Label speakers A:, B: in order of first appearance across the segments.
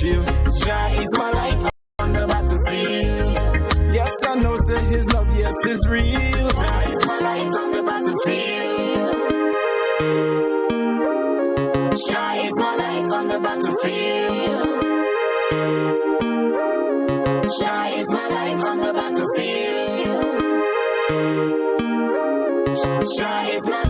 A: shield. Jah is my light on the battlefield. Yes, I know, say his love, yes, is real. Jah is my light on the battlefield. Jah is my light on the battlefield. Jah is my light on the battlefield. Jah is my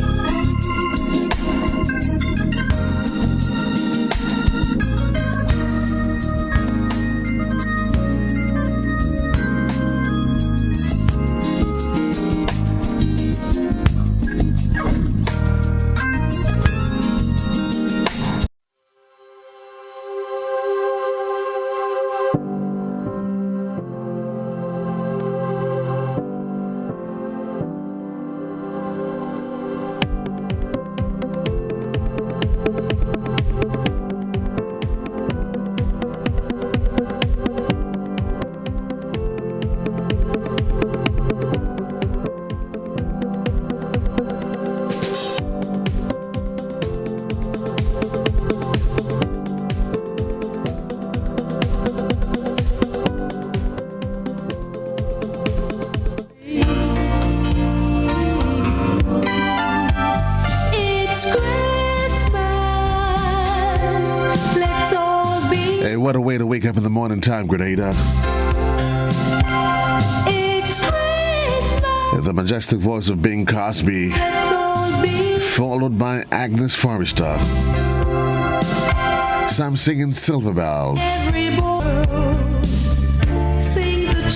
B: What a way to wake up in the morning time, Grenada.
C: It's Christmas.
B: The majestic voice of Bing Crosby, followed by Agnes Forrester. Some singing Silver Bells.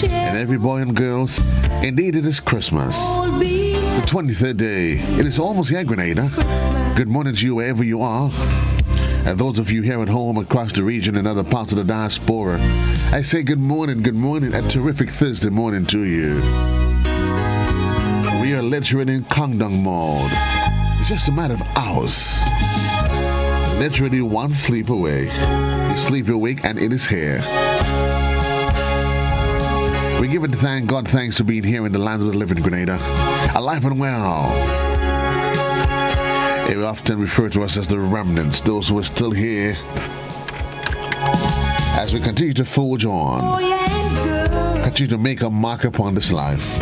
B: And every boy and girl, indeed it is Christmas. The 23rd day. It is almost here, Grenada. Good morning to you wherever you are. And those of you here at home across the region and other parts of the diaspora, I say good morning, a terrific Thursday morning to you. We are literally in countdown mode. It's just a matter of hours. Literally one sleep away. You sleep awake and it is here. We give it thank God thanks for being here in the land of the living, Grenada. Alive and well. They often refer to us as the remnants, those who are still here, as we continue to forge on, continue to make a mark upon this life.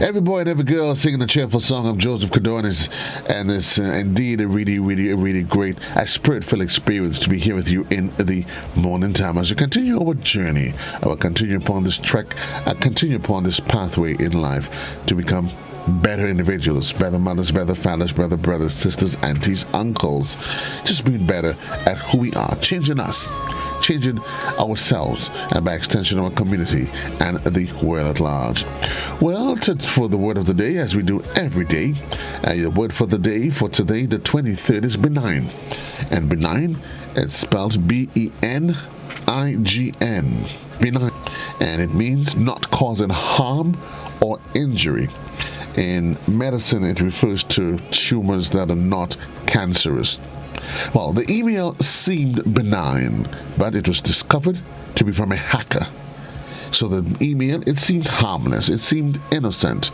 B: Every boy and every girl singing a cheerful song of Joseph Cadorn and it's indeed a really great, a spirit-filled experience to be here with you in the morning time as we continue our journey, continue upon this trek, continue upon this pathway in life to become better individuals, better mothers, better fathers, better brothers, sisters, aunties, uncles. Just being better at who we are, changing us, changing ourselves, and by extension our community and the world at large. Well, for the word of the day, as we do every day, the word for the day for today, the 23rd, is benign. And benign, it's spelled B-E-N-I-G-N. Benign. And it means not causing harm or injury. In medicine, it refers to tumors that are not cancerous. Well, the email seemed benign, but it was discovered to be from a hacker. So the email, it seemed harmless, it seemed innocent,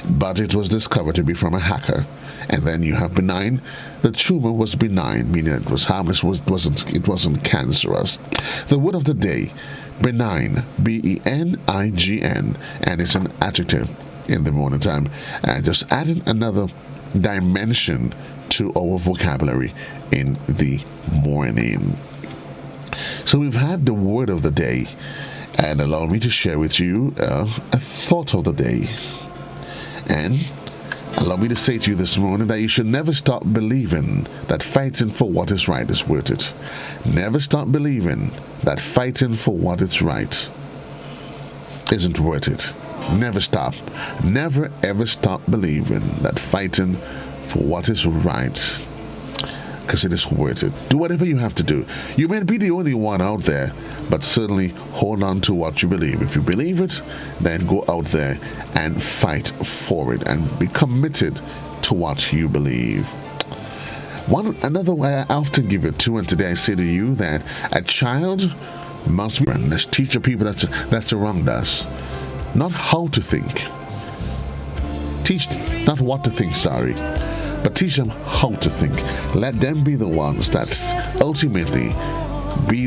B: but it was discovered to be from a hacker. And then you have benign. The tumor was benign, meaning it was harmless, it wasn't cancerous. The word of the day, benign, B-E-N-I-G-N, and it's an adjective in the morning time, and just adding another dimension to our vocabulary in the morning. So we've had the word of the day, and allow me to share with you a thought of the day. And allow me to say to you this morning that you should never stop believing that fighting for what is right is worth it. Never stop believing that fighting for what is right isn't worth it. Never stop. Never ever stop believing that fighting for what is right, because it is worth it. Do whatever you have to do. You may be the only one out there, but certainly hold on to what you believe. If you believe it, then go out there and fight for it and be committed to what you believe. Another way I often give it to, and today I say to you that a child must be, let's teach the people that's around us not how to think. Teach not what to think, but teach them how to think. Let them be the ones that ultimately be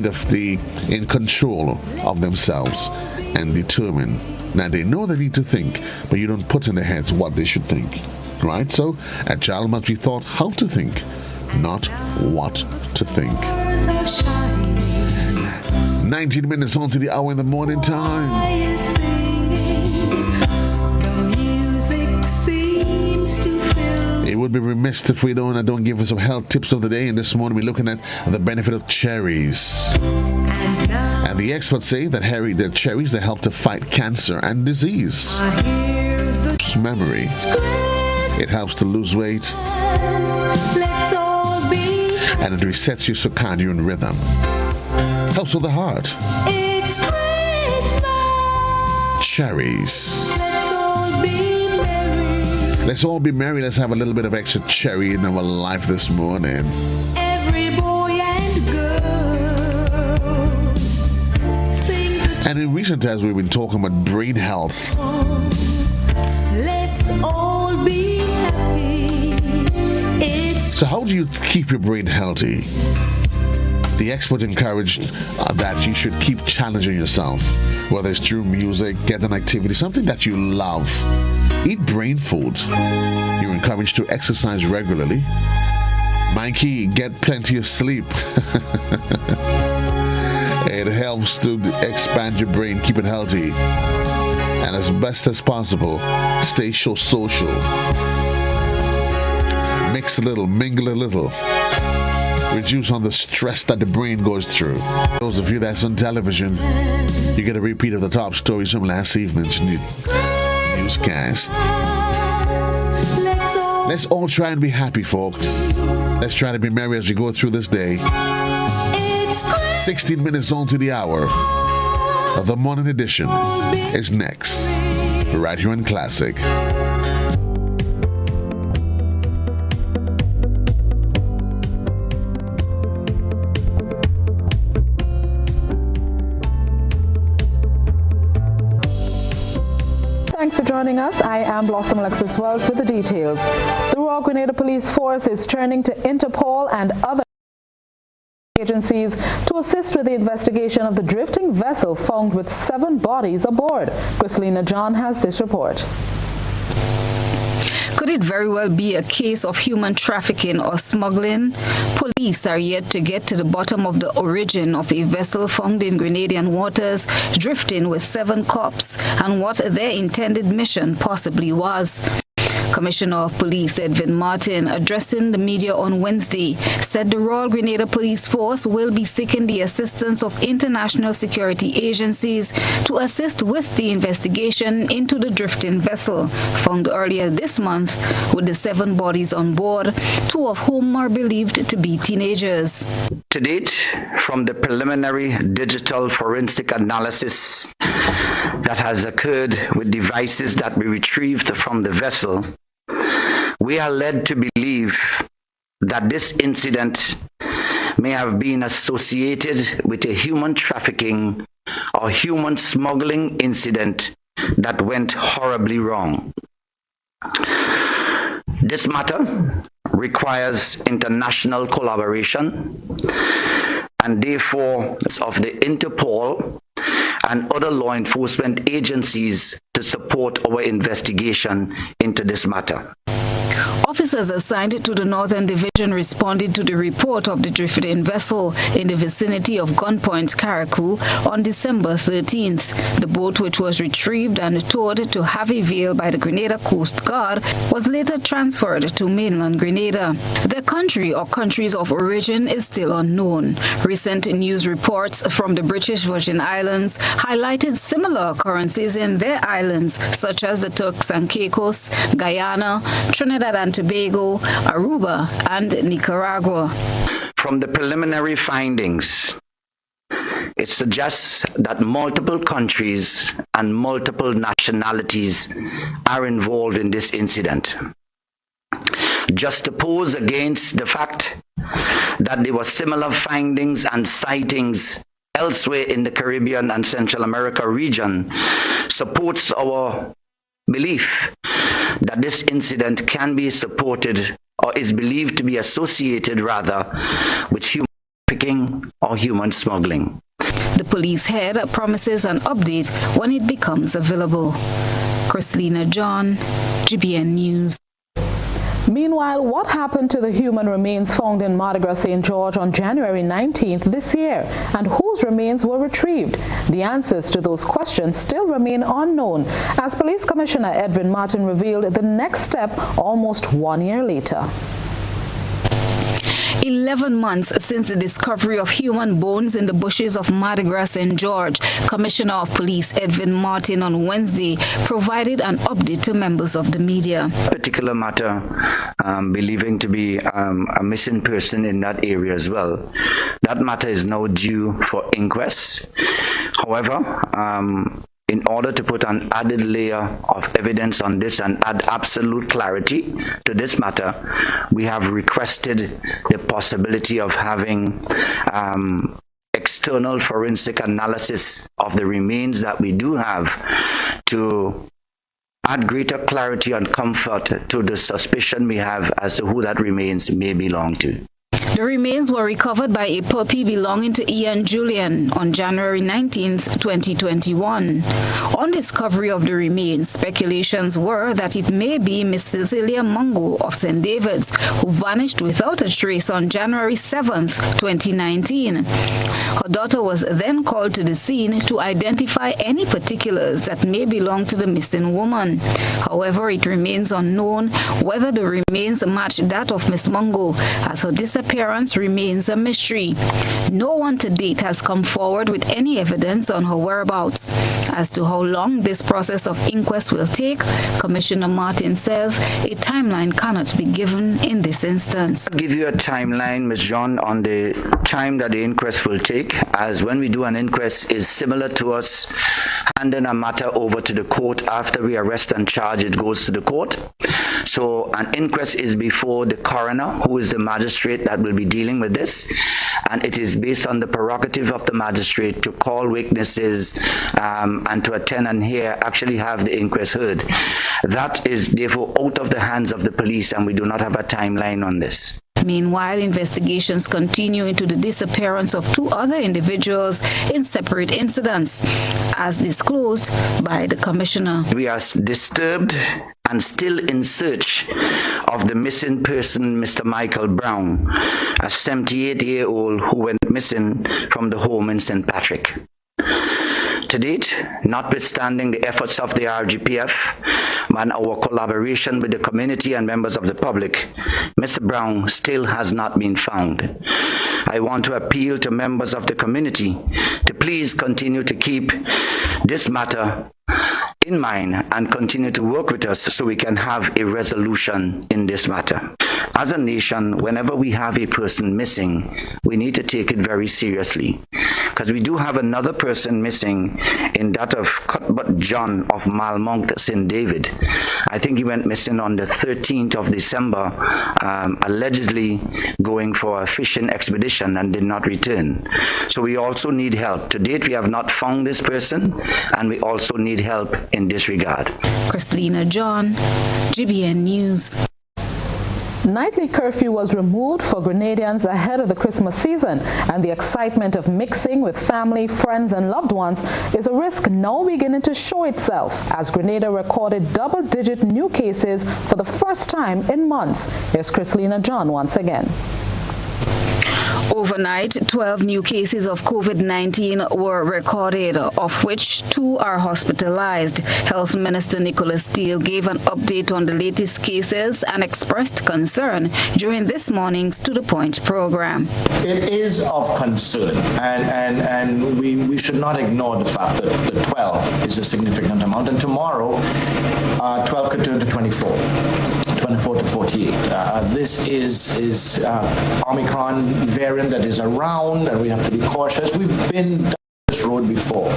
B: in control of themselves and determine that they know they need to think, but you don't put in their heads what they should think. Right? So a child must be taught how to think, not what to think. 19 minutes on to the hour in the morning time. It would be remiss if we don't give us some health tips of the day. And this morning we're looking at the benefit of cherries. And the experts say that the cherries, they help to fight cancer and disease. Memory. It helps to lose weight. And it resets your circadian rhythm. Helps with the heart.
C: It's Christmas.
B: Cherries. Let's all be merry. Let's have a little bit of extra cherry in our life this morning.
C: Every boy and girl sings a
B: And in recent times, we've been talking about brain health.
C: Let's all be happy. It's
B: So how do you keep your brain healthy? The expert encouraged that you should keep challenging yourself, whether it's through music, get an activity, something that you love. Eat brain food. You're encouraged to exercise regularly. Mikey, get plenty of sleep. It helps to expand your brain, keep it healthy. And as best as possible, stay social. Mix a little, mingle a little. Reduce on the stress that the brain goes through. Those of you that's on television, you get a repeat of the top stories from last evening's newscast. Let's all try and be happy, folks. Let's try to be merry as we go through this day. 16 minutes on to the hour of the morning edition is next, right here on Classic.
D: Thanks for joining us. I am Blossom Alexis Welch with the details. The Royal Grenada Police Force is turning to Interpol and other agencies to assist with the investigation of the drifting vessel found with 7 bodies aboard. Christelina John has this report.
E: Could it very well be a case of human trafficking or smuggling? Police are yet to get to the bottom of the origin of a vessel found in Grenadian waters drifting with 7 corpses and what their intended mission possibly was. Commissioner of Police Edwin Martin, addressing the media on Wednesday, said the Royal Grenada Police Force will be seeking the assistance of international security agencies to assist with the investigation into the drifting vessel found earlier this month with the 7 bodies on board, 2 of whom are believed to be teenagers.
F: To date, from the preliminary digital forensic analysis that has occurred with devices that we retrieved from the vessel, we are led to believe that this incident may have been associated with a human trafficking or human smuggling incident that went horribly wrong. This matter requires international collaboration and therefore of the Interpol and other law enforcement agencies to support our investigation into this matter.
E: Officers assigned to the Northern Division responded to the report of the drifting vessel in the vicinity of Gunpoint, Carriacou on December 13th. The boat, which was retrieved and towed to Havre Vale by the Grenada Coast Guard, was later transferred to mainland Grenada. The country or countries of origin is still unknown. Recent news reports from the British Virgin Islands highlighted similar occurrences in their islands, such as the Turks and Caicos, Guyana, Trinidad and Tobago, Aruba, and Nicaragua.
F: From the preliminary findings, it suggests that multiple countries and multiple nationalities are involved in this incident. Juxtaposed against the fact that there were similar findings and sightings elsewhere in the Caribbean and Central America region supports our belief that this incident can be supported or is believed to be associated rather with human trafficking or human smuggling.
E: The police head promises an update when it becomes available. Chrislina John, GBN News.
D: Meanwhile, what happened to the human remains found in Mardi Gras St. George on January 19th this year, and whose remains were retrieved? The answers to those questions still remain unknown, as Police Commissioner Edwin Martin revealed the next step almost 1 year later.
E: 11 months since the discovery of human bones in the bushes of Mardi Gras St. George, Commissioner of Police Edwin Martin on Wednesday provided an update to members of the media.
F: A particular matter believing to be a missing person in that area as well. That matter is now due for inquest. However, in order to put an added layer of evidence on this and add absolute clarity to this matter, we have requested the possibility of having external forensic analysis of the remains that we do have to add greater clarity and comfort to the suspicion we have as to who that remains may belong to.
E: The remains were recovered by a puppy belonging to Ian Julian on January 19, 2021. On discovery of the remains, speculations were that it may be Miss Cecilia Mungo of St. David's, who vanished without a trace on January 7, 2019. Her daughter was then called to the scene to identify any particulars that may belong to the missing woman. However, it remains unknown whether the remains match that of Miss Mungo, as her disappearance remains a mystery. No one to date has come forward with any evidence on her whereabouts. As to how long this process of inquest will take, Commissioner Martin says a timeline cannot be given in this instance.
F: I'll give you a timeline, Ms. John, on the time that the inquest will take, as when we do an inquest is similar to us handing a matter over to the court. After we arrest and charge, it goes to the court. So an inquest is before the coroner, who is the magistrate that will be dealing with this, and it is based on the prerogative of the magistrate to call witnesses and to attend and actually have the inquest heard. That is therefore out of the hands of the police, and we do not have a timeline on this.
E: Meanwhile, investigations continue into the disappearance of two other individuals in separate incidents, as disclosed by the Commissioner.
F: We are disturbed and still in search of the missing person, Mr. Michael Brown, a 78-year-old who went missing from the home in St. Patrick. To date, notwithstanding the efforts of the RGPF and our collaboration with the community and members of the public, Mr. Brown still has not been found. I want to appeal to members of the community to please continue to keep this matter in mind and continue to work with us so we can have a resolution in this matter. As a nation, whenever we have a person missing, we need to take it very seriously, because we do have another person missing in that of Cuthbert John of Malmont, St. David. I think he went missing on the 13th of December, allegedly going for a fishing expedition and did not return. So we also need help. To date, we have not found this person, and we also need help in this regard.
E: Chrislina John, GBN News.
D: Nightly curfew was removed for Grenadians ahead of the Christmas season, and the excitement of mixing with family, friends, and loved ones is a risk now beginning to show itself, as Grenada recorded double-digit new cases for the first time in months. Here's Chrislina John once again.
E: Overnight, 12 new cases of COVID-19 were recorded, of which 2 are hospitalized. Health Minister Nicholas Steele gave an update on the latest cases and expressed concern during this morning's To The Point program.
G: It is of concern, and we should not ignore the fact that the 12 is a significant amount, and tomorrow 12 could turn to 24 to 48. This is Omicron variant that is around, and we have to be cautious. We've been this road before.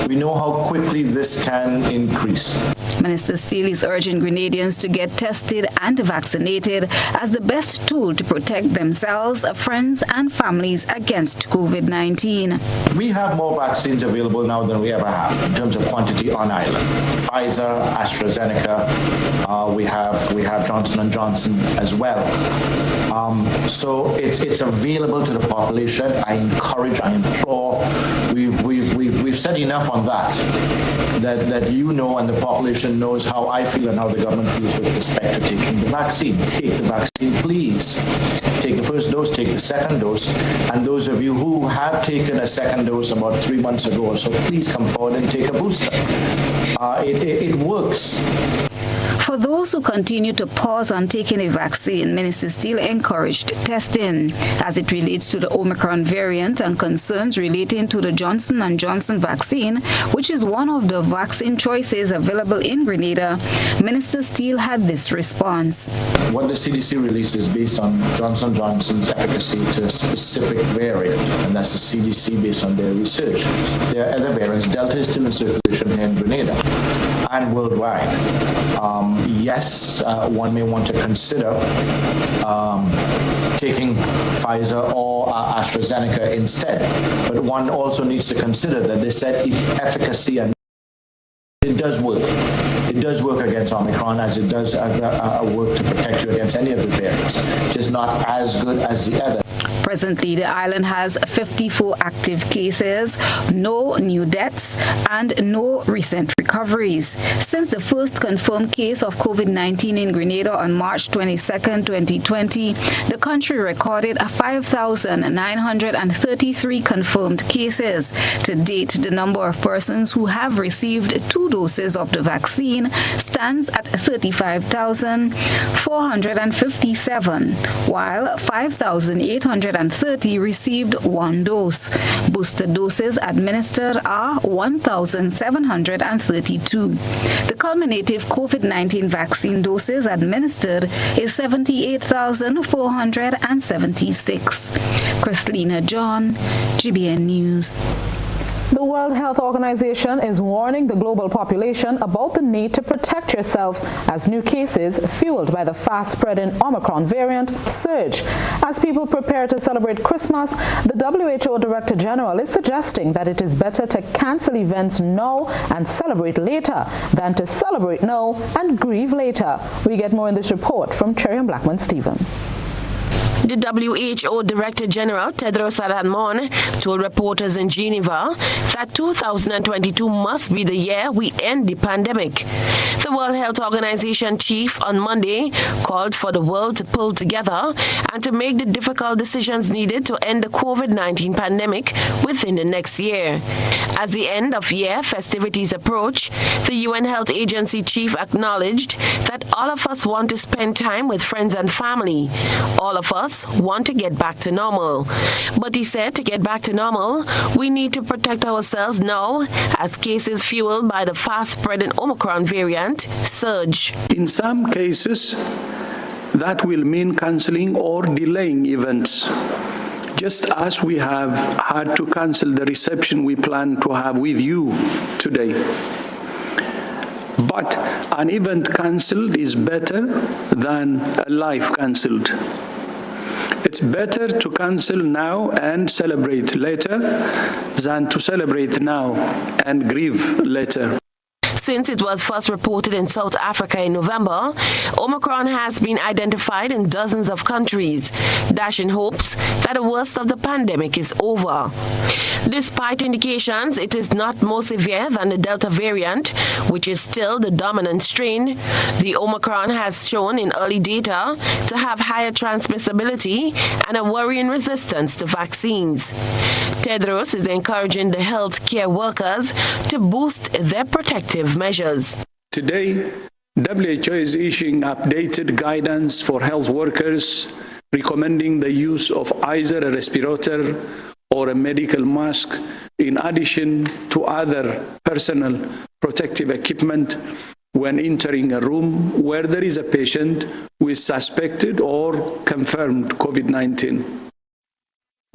G: We know how quickly this can increase.
E: Minister Steele is urging Grenadians to get tested and vaccinated as the best tool to protect themselves, friends and families against COVID-19.
G: We have more vaccines available now than we ever have in terms of quantity on island. Pfizer, AstraZeneca, we have Johnson & Johnson as well. So it's available to the population. I encourage, I implore. We've said enough on that you know and the population knows how I feel and how the government feels with respect to taking the vaccine. Take the vaccine, please. Take the first dose, take the second dose. And those of you who have taken a second dose about 3 months ago or so, please come forward and take a booster. It works.
E: For those who continue to pause on taking a vaccine, Minister Steele encouraged testing as it relates to the Omicron variant and concerns relating to the Johnson & Johnson vaccine, which is one of the vaccine choices available in Grenada. Minister Steele had this response.
G: What the CDC released is based on Johnson & Johnson's efficacy to a specific variant, and that's the CDC based on their research. There are other variants. Delta is still in circulation here in Grenada and worldwide. Yes, one may want to consider taking Pfizer or AstraZeneca instead, but one also needs to consider that they said if efficacy and it does work. It does work against Omicron as it does work to protect you against any of the variants, just not as good as the other.
E: Presently, the island has 54 active cases, no new deaths, and no recent recoveries. Since the first confirmed case of COVID-19 in Grenada on March 22, 2020, the country recorded 5,933 confirmed cases. To date, the number of persons who have received 2 doses of the vaccine stands at 35,457, while 5,830 received 1 dose. Booster doses administered are 1,732. The cumulative COVID-19 vaccine doses administered is 78,476. Christina John, GBN News.
D: The World Health Organization is warning the global population about the need to protect yourself as new cases, fueled by the fast-spreading Omicron variant, surge. As people prepare to celebrate Christmas, the WHO Director General is suggesting that it is better to cancel events now and celebrate later than to celebrate now and grieve later. We get more in this report from Cherian Blackman-Stephen.
H: The WHO Director General Tedros Adhanom told reporters in Geneva that 2022 must be the year we end the pandemic. The World Health Organization chief on Monday called for the world to pull together and to make the difficult decisions needed to end the COVID-19 pandemic within the next year. As the end of year festivities approach, the UN Health Agency chief acknowledged that all of us want to spend time with friends and family. All of us want to get back to normal. But he said to get back to normal, we need to protect ourselves now as cases fueled by the fast-spreading Omicron variant surge.
I: In some cases, that will mean cancelling or delaying events, just as we have had to cancel the reception we plan to have with you today. But an event cancelled is better than a life cancelled. It's better to cancel now and celebrate later than to celebrate now and grieve later.
H: Since it was first reported in South Africa in November, Omicron has been identified in dozens of countries, dashing hopes that the worst of the pandemic is over. Despite indications it is not more severe than the Delta variant, which is still the dominant strain, the Omicron has shown in early data to have higher transmissibility and a worrying resistance to vaccines. Tedros is encouraging the healthcare workers to boost their protective measures.
I: Today, WHO is issuing updated guidance for health workers, recommending the use of either a respirator or a medical mask, in addition to other personal protective equipment when entering a room where there is a patient with suspected or confirmed COVID-19.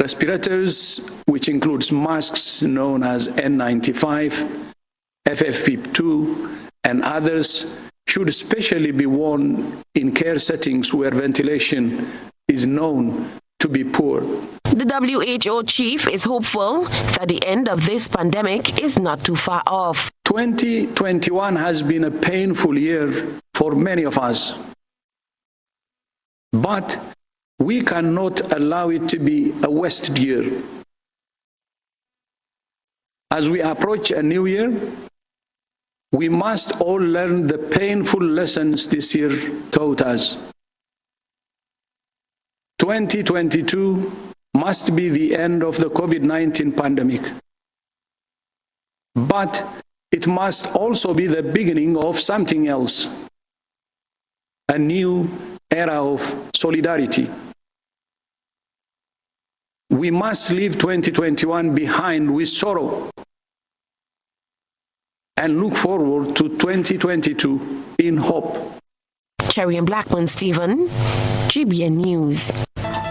I: Respirators, which includes masks known as N95, FFP2, and others, should especially be worn in care settings where ventilation is known to be poor.
H: The WHO chief is hopeful that the end of this pandemic is not too far off.
I: 2021 has been a painful year for many of us, but we cannot allow it to be a wasted year. As we approach a new year, we must all learn the painful lessons this year taught us. 2022 must be the end of the COVID-19 pandemic, but it must also be the beginning of something else, a new era of solidarity. We must leave 2021 behind with sorrow and look forward to 2022 in hope.
H: Cherry and Blackman Stephen, GBN News.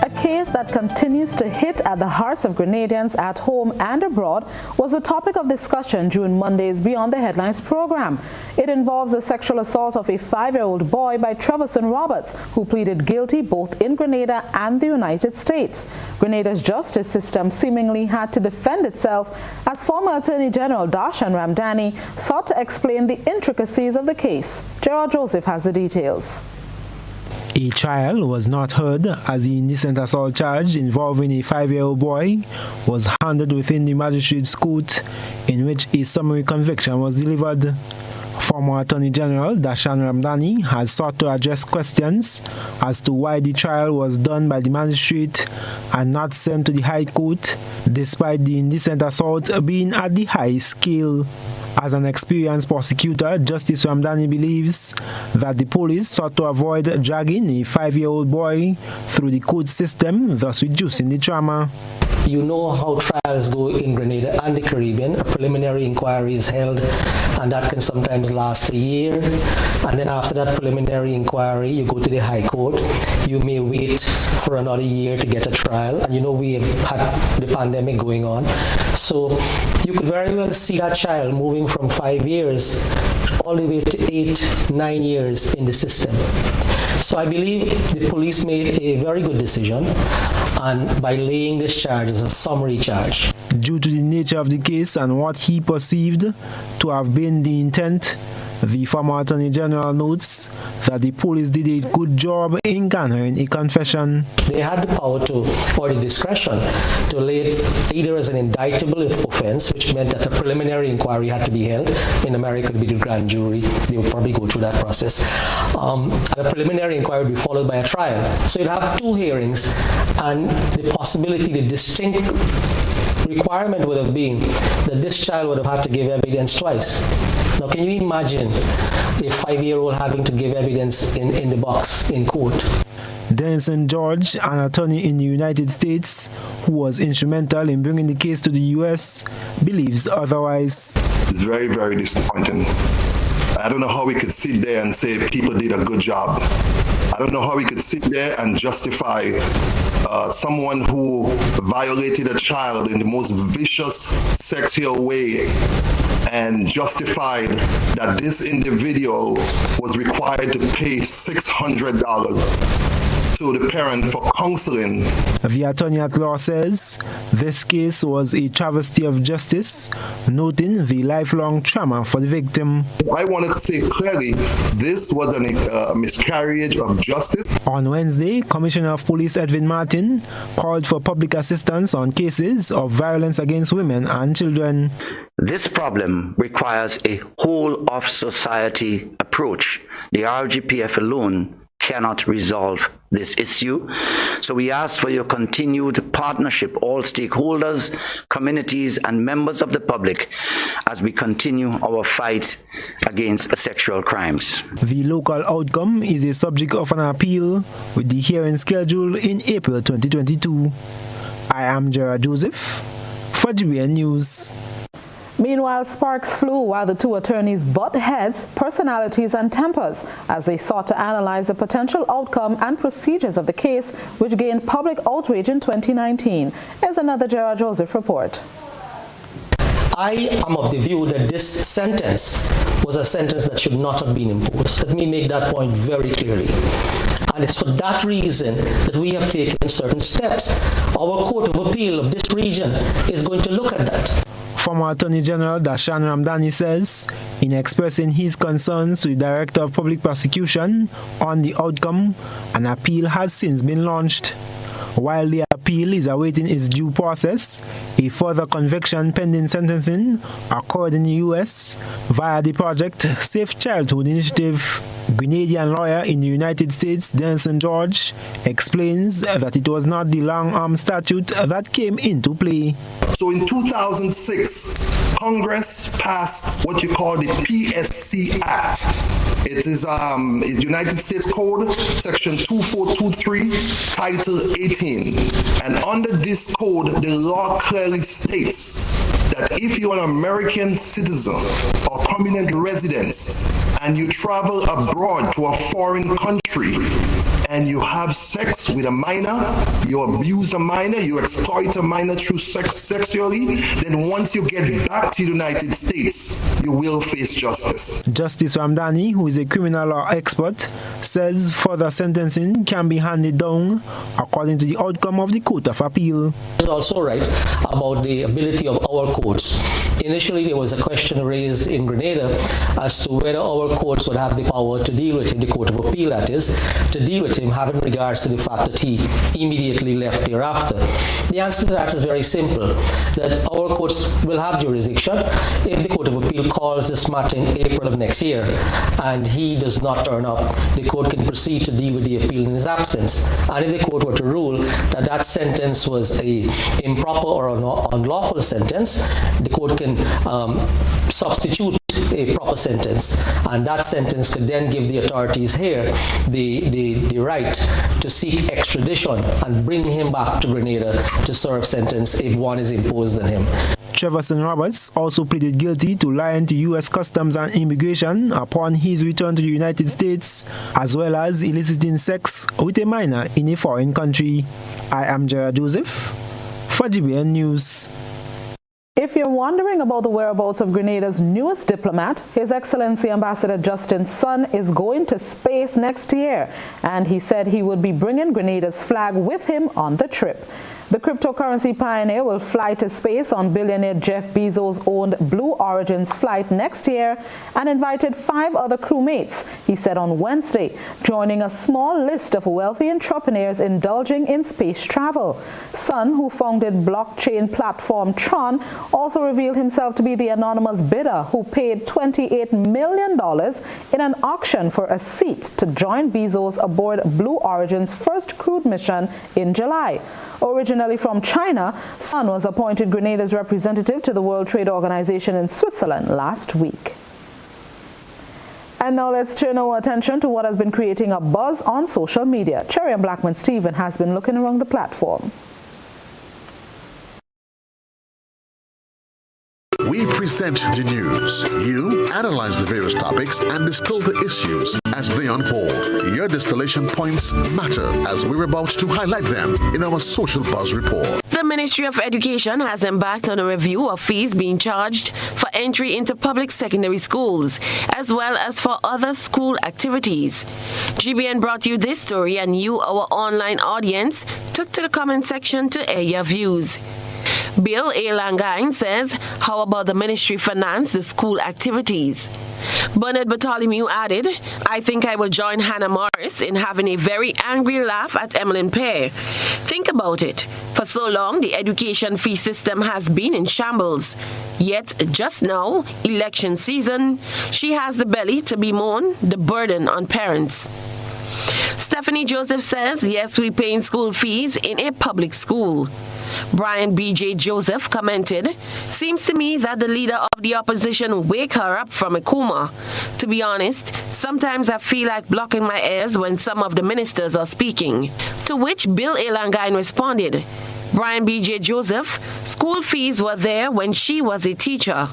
D: A case that continues to hit at the hearts of Grenadians at home and abroad was the topic of discussion during Monday's Beyond the Headlines program. It involves the sexual assault of a 5-year-old boy by Treverson Roberts, who pleaded guilty both in Grenada and the United States. Grenada's justice system seemingly had to defend itself as former Attorney General Darshan Ramdani sought to explain the intricacies of the case. Gerald Joseph has the details.
J: A trial was not heard as the indecent assault charge involving a 5-year-old boy was handled within the magistrate's court, in which a summary conviction was delivered. Former Attorney General Darshan Ramdani has sought to address questions as to why the trial was done by the magistrate and not sent to the High Court, despite the indecent assault being at the high scale. As an experienced prosecutor, Justice Ramdani believes that the police sought to avoid dragging a 5-year-old boy through the court system, thus reducing the trauma.
K: You know how trials go in Grenada and the Caribbean. A preliminary inquiry is held, and that can sometimes last a year. And then after that preliminary inquiry, you go to the High Court. You may wait for another year to get a trial. And you know we have had the pandemic going on. So you could very well see that child moving from 5 years all the way to 8, 9 years in the system. So I believe the police made a very good decision and by laying this charge as a summary charge.
J: Due to the nature of the case and what he perceived to have been the intent, the former Attorney General notes that the police did a good job in garnering a confession.
K: They had the power to, or the discretion, to lay it either as an indictable offense, which meant that a preliminary inquiry had to be held. In America, it would be the grand jury. They would probably go through that process. And a preliminary inquiry would be followed by a trial. So you'd have 2 hearings, and the possibility, the distinct requirement would have been that this child would have had to give evidence twice. Now, can you imagine a 5-year-old having to give evidence in the box in court?
J: Denison George, an attorney in the United States who was instrumental in bringing the case to the U.S., believes otherwise.
L: It's very, very disappointing. I don't know how we could sit there and say people did a good job. I don't know how we could sit there and justify someone who violated a child in the most vicious sexual way and justified that this individual was required to pay $600 to the parent for counseling.
J: The attorney at law says this case was a travesty of justice, noting the lifelong trauma for the victim.
L: I want to say clearly, this was a miscarriage of justice.
J: On Wednesday, Commissioner of Police Edwin Martin called for public assistance on cases of violence against women and children.
F: This problem requires a whole-of-society approach. The RGPF alone cannot resolve this issue. So we ask for your continued partnership, all stakeholders, communities, and members of the public as we continue our fight against sexual crimes.
J: The local outcome is a subject of an appeal with the hearing scheduled in April 2022. I am Gerard Joseph for GBN News.
D: Meanwhile, sparks flew while the two attorneys butt heads, personalities and tempers as they sought to analyze the potential outcome and procedures of the case, which gained public outrage in 2019. Here's another Gerard Joseph report.
K: I am of the view that this sentence was a sentence that should not have been imposed. Let me make that point very clearly. And it's for that reason that we have taken certain steps. Our Court of Appeal of this region is going to look at that.
J: Former Attorney General Dashan Ramdani says, in expressing his concerns to the Director of Public Prosecution on the outcome, an appeal has since been launched. While the appeal is awaiting its due process, a further conviction pending sentencing occurred in the U.S. via the Project Safe Childhood Initiative. Grenadian lawyer in the United States, Denison George, explains that it was not the long-arm statute that came into play.
L: So in 2006, Congress passed what you call the PSC Act. It is United States Code, Section 2423, Title 18. And under this code, the law clearly states that if you're an American citizen or permanent resident and you travel abroad to a foreign country and you have sex with a minor, you abuse a minor, you exploit a minor through sexually, then once you get back to the United States, you will face justice.
J: Justice Ramdani, who is a criminal law expert, says further sentencing can be handed down according to the outcome of the Court of Appeal.
K: It's also right about the ability of our courts. Initially, there was a question raised in Grenada as to whether our courts would have the power to deal with him, the Court of Appeal that is, to deal with him having regards to the fact that he immediately left thereafter. The answer to that is very simple, that our courts will have jurisdiction if the Court of Appeal calls this matter in April of next year and he does not turn up. The court can proceed to deal with the appeal in his absence. And if the court were to rule that that sentence was a improper or unlawful sentence, the court can substitute a proper sentence, and that sentence could then give the authorities here the right to seek extradition and bring him back to Grenada to serve sentence if one is imposed on him.
J: Treverson Roberts also pleaded guilty to lying to U.S. Customs and Immigration upon his return to the United States, as well as eliciting sex with a minor in a foreign country. I am Gerard Joseph for GBN News.
D: If you're wondering about the whereabouts of Grenada's newest diplomat, His Excellency Ambassador Justin's son is going to space next year, and he said he would be bringing Grenada's flag with him on the trip. The cryptocurrency pioneer will fly to space on billionaire Jeff Bezos-owned Blue Origin's flight next year and invited 5 other crewmates, he said on Wednesday, joining a small list of wealthy entrepreneurs indulging in space travel. Sun, who founded blockchain platform Tron, also revealed himself to be the anonymous bidder who paid $28 million in an auction for a seat to join Bezos aboard Blue Origin's first crewed mission in July. Originally from China, Sun was appointed Grenada's representative to the World Trade Organization in Switzerland last week. And now let's turn our attention to what has been creating a buzz on social media. Cherry and Blackman Stephen has been looking around the platform.
B: We present the news. You analyze the various topics and distill the issues as they unfold. Your distillation points matter as we're about to highlight them in our Social Buzz Report.
H: The Ministry of Education has embarked on a review of fees being charged for entry into public secondary schools, as well as for other school activities. GBN brought you this story, and you, our online audience, took to the comment section to air your views. Bill A. Langine says, how about the ministry finance the school activities? Bernard Bartholomew added, I think I will join Hannah Morris in having a very angry laugh at Emmeline Pear. Think about it. For so long, the education fee system has been in shambles. Yet, just now, election season, she has the belly to bemoan the burden on parents. Stephanie Joseph says, yes, we pay in school fees in a public school. Brian B.J. Joseph commented, seems to me that the leader of the opposition wake her up from a coma. To be honest, sometimes I feel like blocking my ears when some of the ministers are speaking. To which Bill A. Langine responded, Brian B.J. Joseph, School fees were there when she was a teacher,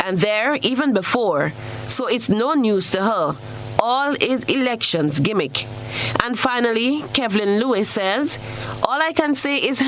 H: and there even before, so it's no news to her. All is elections gimmick. And finally, Kevlin Lewis says, all I can say is,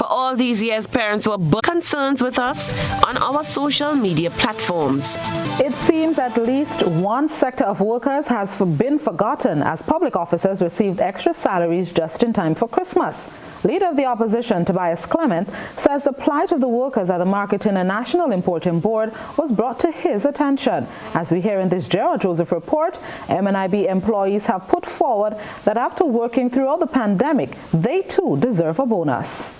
H: For all these years, parents were concerns with us on our social media platforms.
D: It seems at least one sector of workers has been forgotten as public officers received extra salaries just in time for Christmas. Leader of the opposition, Tobias Clement, says the plight of the workers at the Marketing and National Importing Board was brought to his attention. As we hear in this Gerald Joseph report, MNIB employees have put forward that after working throughout the pandemic, they too deserve a bonus.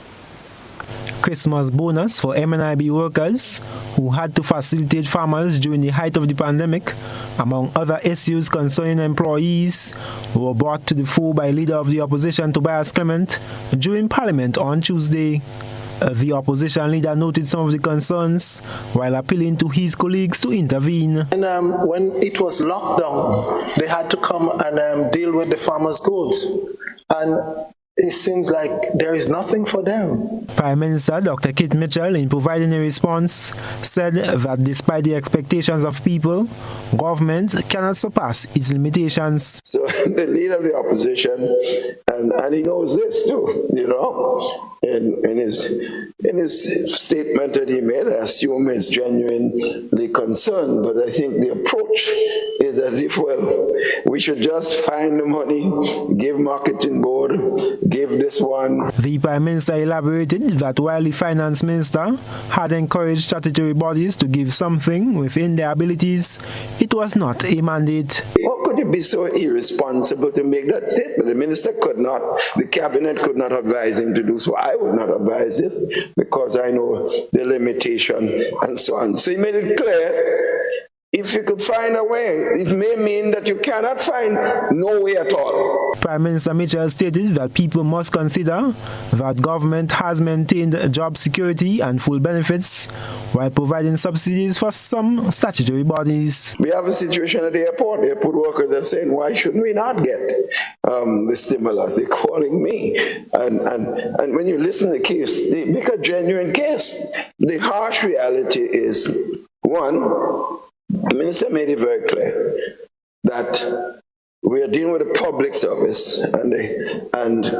J: Christmas bonus for MNIB workers who had to facilitate farmers during the height of the pandemic, among other issues concerning employees, were brought to the fore by Leader of the Opposition Tobias Clement during Parliament on Tuesday. The opposition leader noted some of the concerns while appealing to his colleagues to intervene.
M: And when it was locked down, they had to come and deal with the farmers' goods. And it seems like there is nothing for them.
J: Prime Minister Dr. Kit Mitchell, in providing a response, said that despite the expectations of people, government cannot surpass its limitations.
N: So the leader of the opposition, and he knows this too, you know, in his statement that he made, I assume he's genuinely concerned, but I think the approach is as if, well, we should just find the money, give marketing board, give this one.
J: The Prime Minister elaborated that while the Finance Minister had encouraged statutory bodies to give something within their abilities, it was not a mandate.
N: How could you be so irresponsible to make that statement? The minister could not, the cabinet could not advise him to do so. I would not advise it because I know the limitation and so on. So he made it clear, if you could find a way, it may mean that you cannot find no way at all.
J: Prime Minister Mitchell stated that people must consider that government has maintained job security and full benefits while providing subsidies for some statutory bodies.
N: We have a situation at the airport. Airport workers are saying, why shouldn't we not get the stimulus? They're calling me. And when you listen to the case, they make a genuine case. The harsh reality is, one, the minister made it very clear that we are dealing with a public service and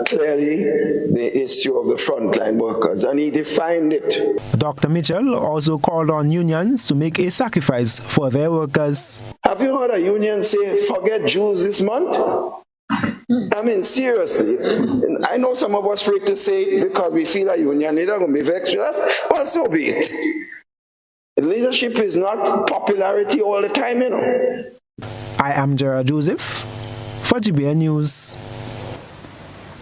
N: clearly the issue of the frontline workers, and he defined it.
J: Dr. Mitchell also called on unions to make a sacrifice for their workers.
N: Have you heard a union say, forget Jews this month? I mean, seriously, I know some of us afraid to say it because we feel a union leader going to be vexed with us. Well, so be it. Leadership is not popularity all the time, you know.
J: I am Gerald Joseph for GBN News.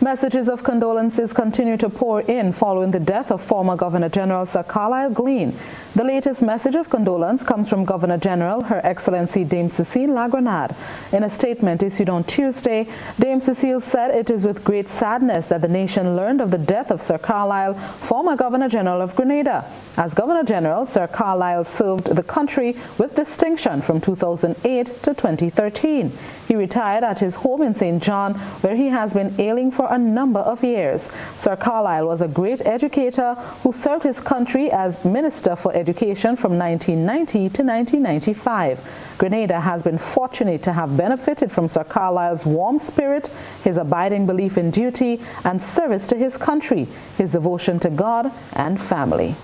D: Messages of condolences continue to pour in following the death of former Governor General Sir Carlisle Glean. The latest message of condolence comes from Governor General Her Excellency Dame Cecile La Grenade. In a statement issued on Tuesday, Dame Cecile said it is with great sadness that the nation learned of the death of Sir Carlisle, former Governor General of Grenada. As Governor General, Sir Carlisle served the country with distinction from 2008 to 2013. He retired at his home in St. John, where he has been ailing for a number of years. Sir Carlisle was a great educator who served his country as Minister for Education from 1990 to 1995. Grenada has been fortunate to have benefited from Sir Carlisle's warm spirit, his abiding belief in duty and service to his country, his devotion to God and family.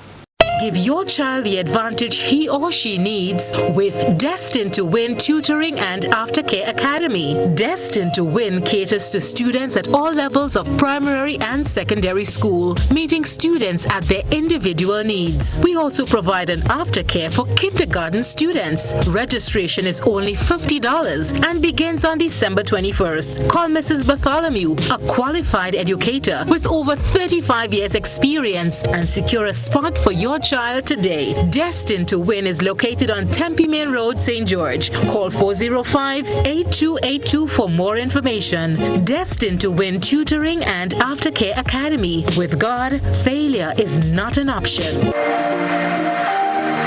O: Give your child the advantage he or she needs with Destined to Win Tutoring and Aftercare Academy. Destined to Win caters to students at all levels of primary and secondary school, meeting students at their individual needs. We also provide an aftercare for kindergarten students. Registration is only $50 and begins on December 21st. Call Mrs. Bartholomew, a qualified educator with over 35 years experience, and secure a spot for your child today. Destined to Win is located on Tempe Main Road, St. George. Call 405-8282 for more information. Destined to Win Tutoring and Aftercare Academy. With God, failure is not an option.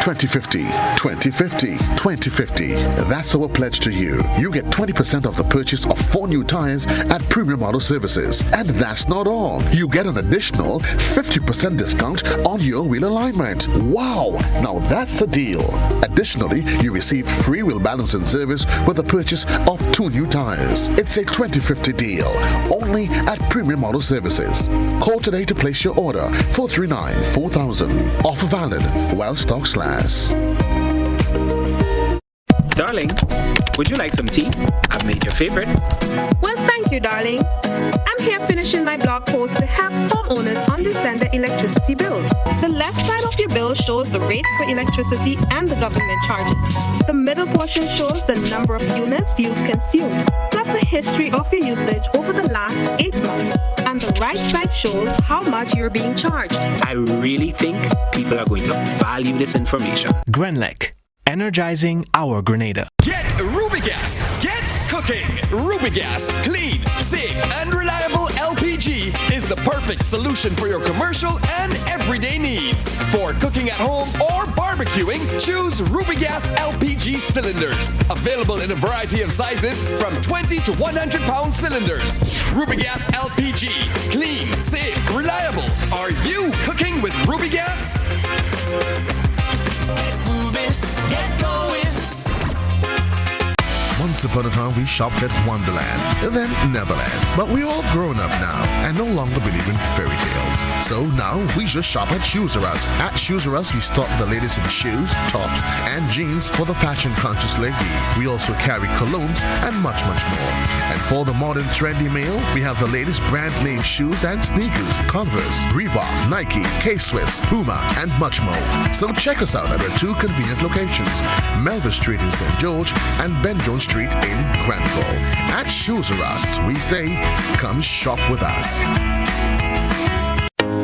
B: 2050, 2050, 2050. That's our pledge to you. You get 20% of the purchase of 4 new tires at Premium Auto Services. And that's not all. You get an additional 50% discount on your wheel alignment. Wow! Now that's a deal. Additionally, you receive free wheel balancing service with the purchase of 2 new tires. It's a 2050 deal. Only at Premium Auto Services. Call today to place your order. 439-4000. Offer valid while stocks last.
P: Darling, would you like some tea? I've made your favorite.
Q: Well, thank you, darling. I'm here finishing my blog post to help homeowners understand their electricity bills. The left side of your bill shows the rates for electricity and the government charges. The middle portion shows the number of units you've consumed, plus the history of your usage over the last 8 months. And the right side shows how much you're being charged.
P: I really think people are going to value this information.
R: Grenlec, energizing our Grenada.
S: Get Ruby Gas. Get cooking. Ruby Gas, clean, safe, and reliable LPG is the perfect solution for your commercial and everyday needs. For cooking at home or barbecuing, choose Ruby Gas LPG cylinders. Available in a variety of sizes from 20 to 100 pound cylinders. Ruby Gas LPG, clean, safe, reliable. Are you cooking with Ruby Gas?
A: Get Ruby's, get going.
B: Once upon a time, we shopped at Wonderland, then Neverland. But we're all grown up now and no longer believe in fairy tales. So now we just shop at Shoes R Us. At Shoes R Us, we stock the latest in shoes, tops, and jeans for the fashion-conscious lady. We also carry colognes and much, much more. And for the modern trendy male, we have the latest brand name shoes and sneakers, Converse, Reebok, Nike, K-Swiss, Puma, and much more. So check us out at our 2 convenient locations, Melville Street in St. George and Ben Jones Street in Granville. At Shoes R Us, we say, come shop with us.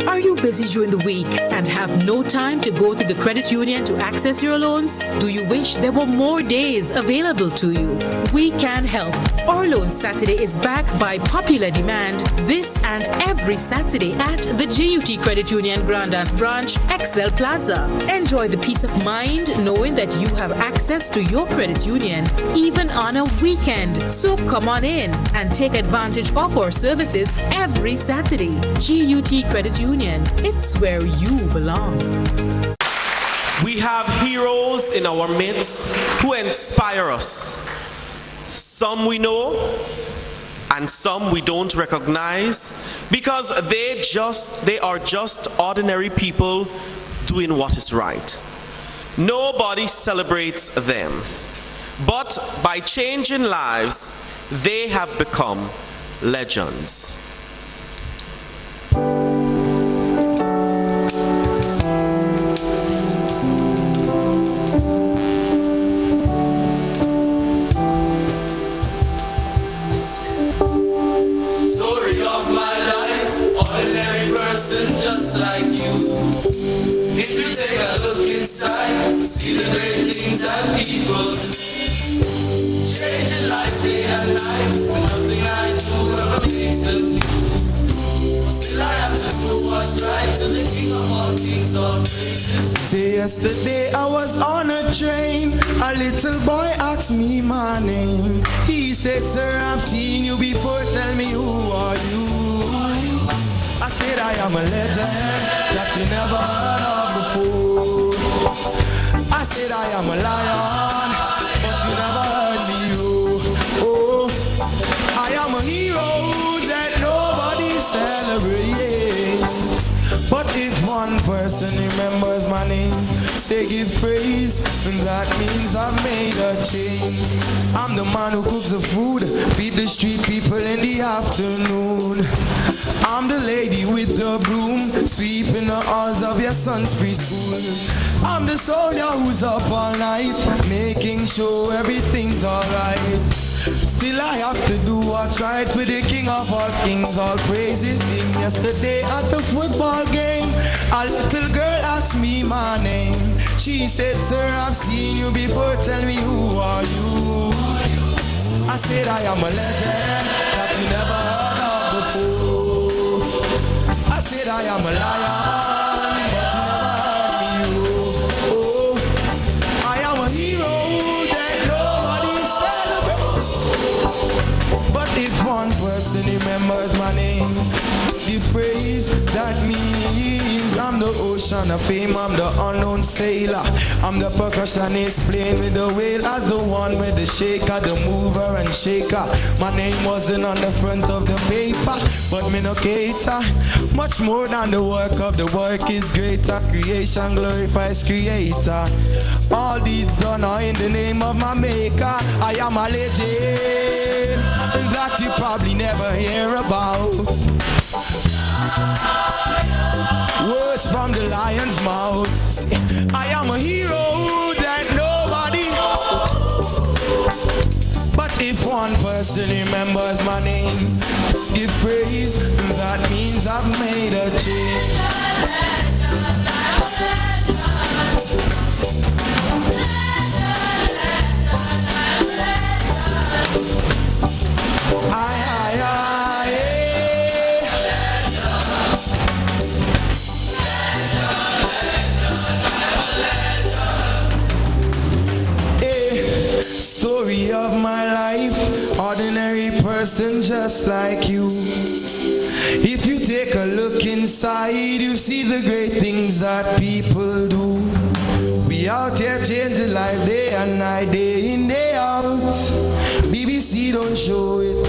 O: Are you busy during the week and have no time to go to the credit union to access your loans? Do you wish there were more days available to you? We can help. Our Loan Saturday is back by popular demand this and every Saturday at the GUT Credit Union Grandance Branch, Excel Plaza. Enjoy the peace of mind knowing that you have access to your credit union even on a weekend. So come on in and take advantage of our services every Saturday. GUT Credit Union. It's where you belong.
T: We have heroes in our midst who inspire us. Some we know and some we don't recognize because they are just ordinary people doing what is right. Nobody celebrates them. But by changing lives, they have become legends.
A: Just like you. If you take a look inside, see the great things that people do. Changing lives day and night, nothing I do ever makes them lose. Still I have to do what's right to the King of all kings, all praises.
U: See, yesterday I was on a train. A little boy asked me my name. He said, sir, I've seen you before. Tell me, who are you? I said I am a legend that you never heard of before. I said I am a lion, but you never heard me. Oh, I am a hero that nobody celebrates. But if one person remembers my name, say give praise, and that means I've made a change. I'm the man who cooks the food, feed the street people in the afternoon. I'm the lady with the broom, sweeping the halls of your son's preschool. I'm the soldier who's up all night, making sure everything's alright. Still I have to do what's right with the King of all kings, all praises him. Yesterday at the football game, a little girl asked me my name. She said, sir, I've seen you before, tell me, who are you? I said I am a legend that you never heard of before. I said I am a lion, but you never heard me. Oh, person remembers my name. The praise that means I'm the ocean of fame, I'm the unknown sailor. I'm the percussionist playing with the whale as the one with the shaker, the mover and shaker. My name wasn't on the front of the paper, but me no cater. Much more than the work is greater. Creation glorifies creator. All these done are in the name of my maker. I am a legend that you probably never hear about. Words from the lion's mouth. I am a hero that nobody. But if one person remembers my name, give praise, that means I've made a change. Story of my life, ordinary person just like you. If you take a look inside, you see the great things that people do. We out here changing life day and night, day in, day out. BBC don't show it,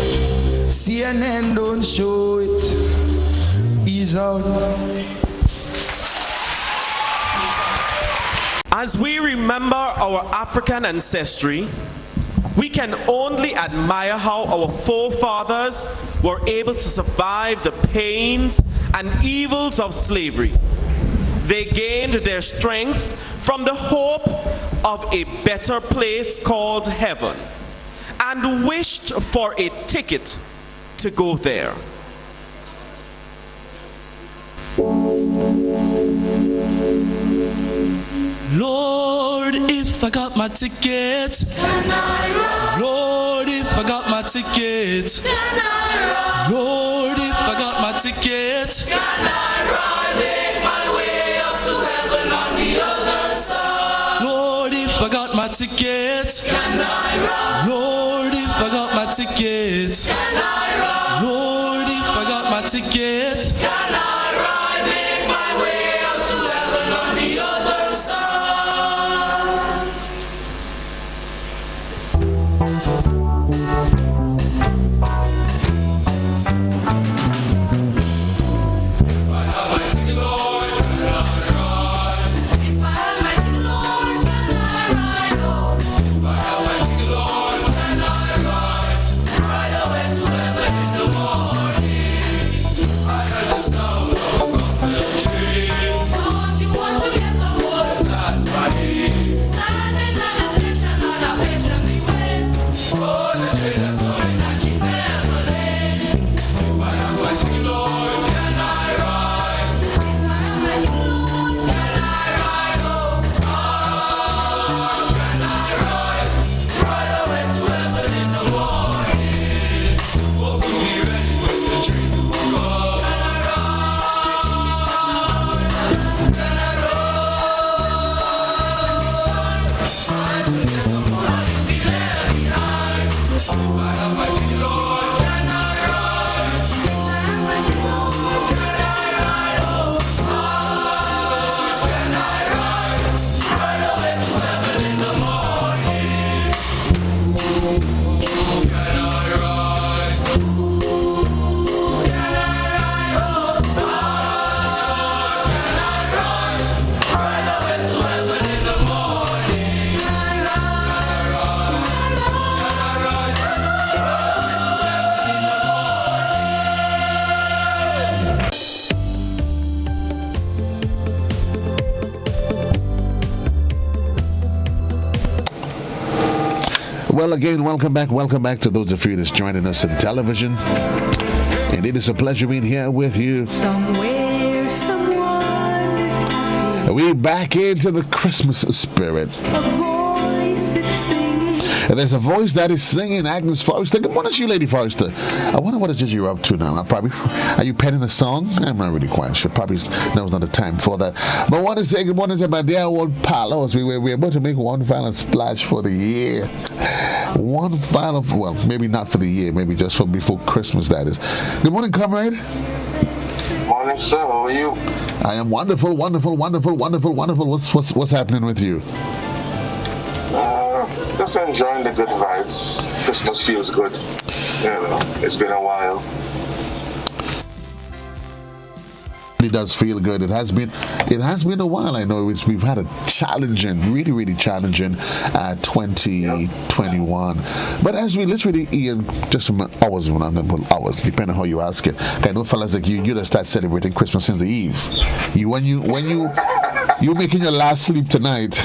U: CNN don't show it. Ease out.
T: As we remember our African ancestry, we can only admire how our forefathers were able to survive the pains and evils of slavery. They gained their strength from the hope of a better place called heaven and wished for a ticket to go there.
A: Lord, if I got my ticket, can I ride? Lord, if I got my ticket, can I ride? Lord, if I got my ticket, can I ride? Make my way up to heaven on the other side. Lord, if I got my ticket, can I ride? Lord, if I got my ticket, can I ride? Lord, if I got my ticket, can I ride? Make my way up to heaven on the other side.
B: Well, again, welcome back to those of you that's joining us in television. And it is a pleasure being here with you.
A: Somewhere, someone is happy.
B: We're back into the Christmas spirit.
A: A voice that's singing.
B: And there's a voice that is singing, Agnes Forrester. Good morning to you, Lady Forrester. I wonder what it is you're up to now. Are you penning a song? I'm not really quite sure. Probably now's not the time for that. But I want to say good morning to my dear old pal. We're about to make one final splash for the year. One final, well, maybe not for the year, maybe just for before Christmas, that is. Good morning, comrade.
C: Morning, sir. How are you?
B: I am wonderful, wonderful, wonderful, wonderful, wonderful. What's happening with you?
C: Just enjoying the good vibes. Christmas feels good. You know, it's been a while.
B: It does feel good. It has been a while. I know we've had a challenging, really challenging 2021. But as we literally, Ian, just some hours, depending on how you ask it. I know fellas like you just start celebrating Christmas since the eve. When you're making your last sleep tonight.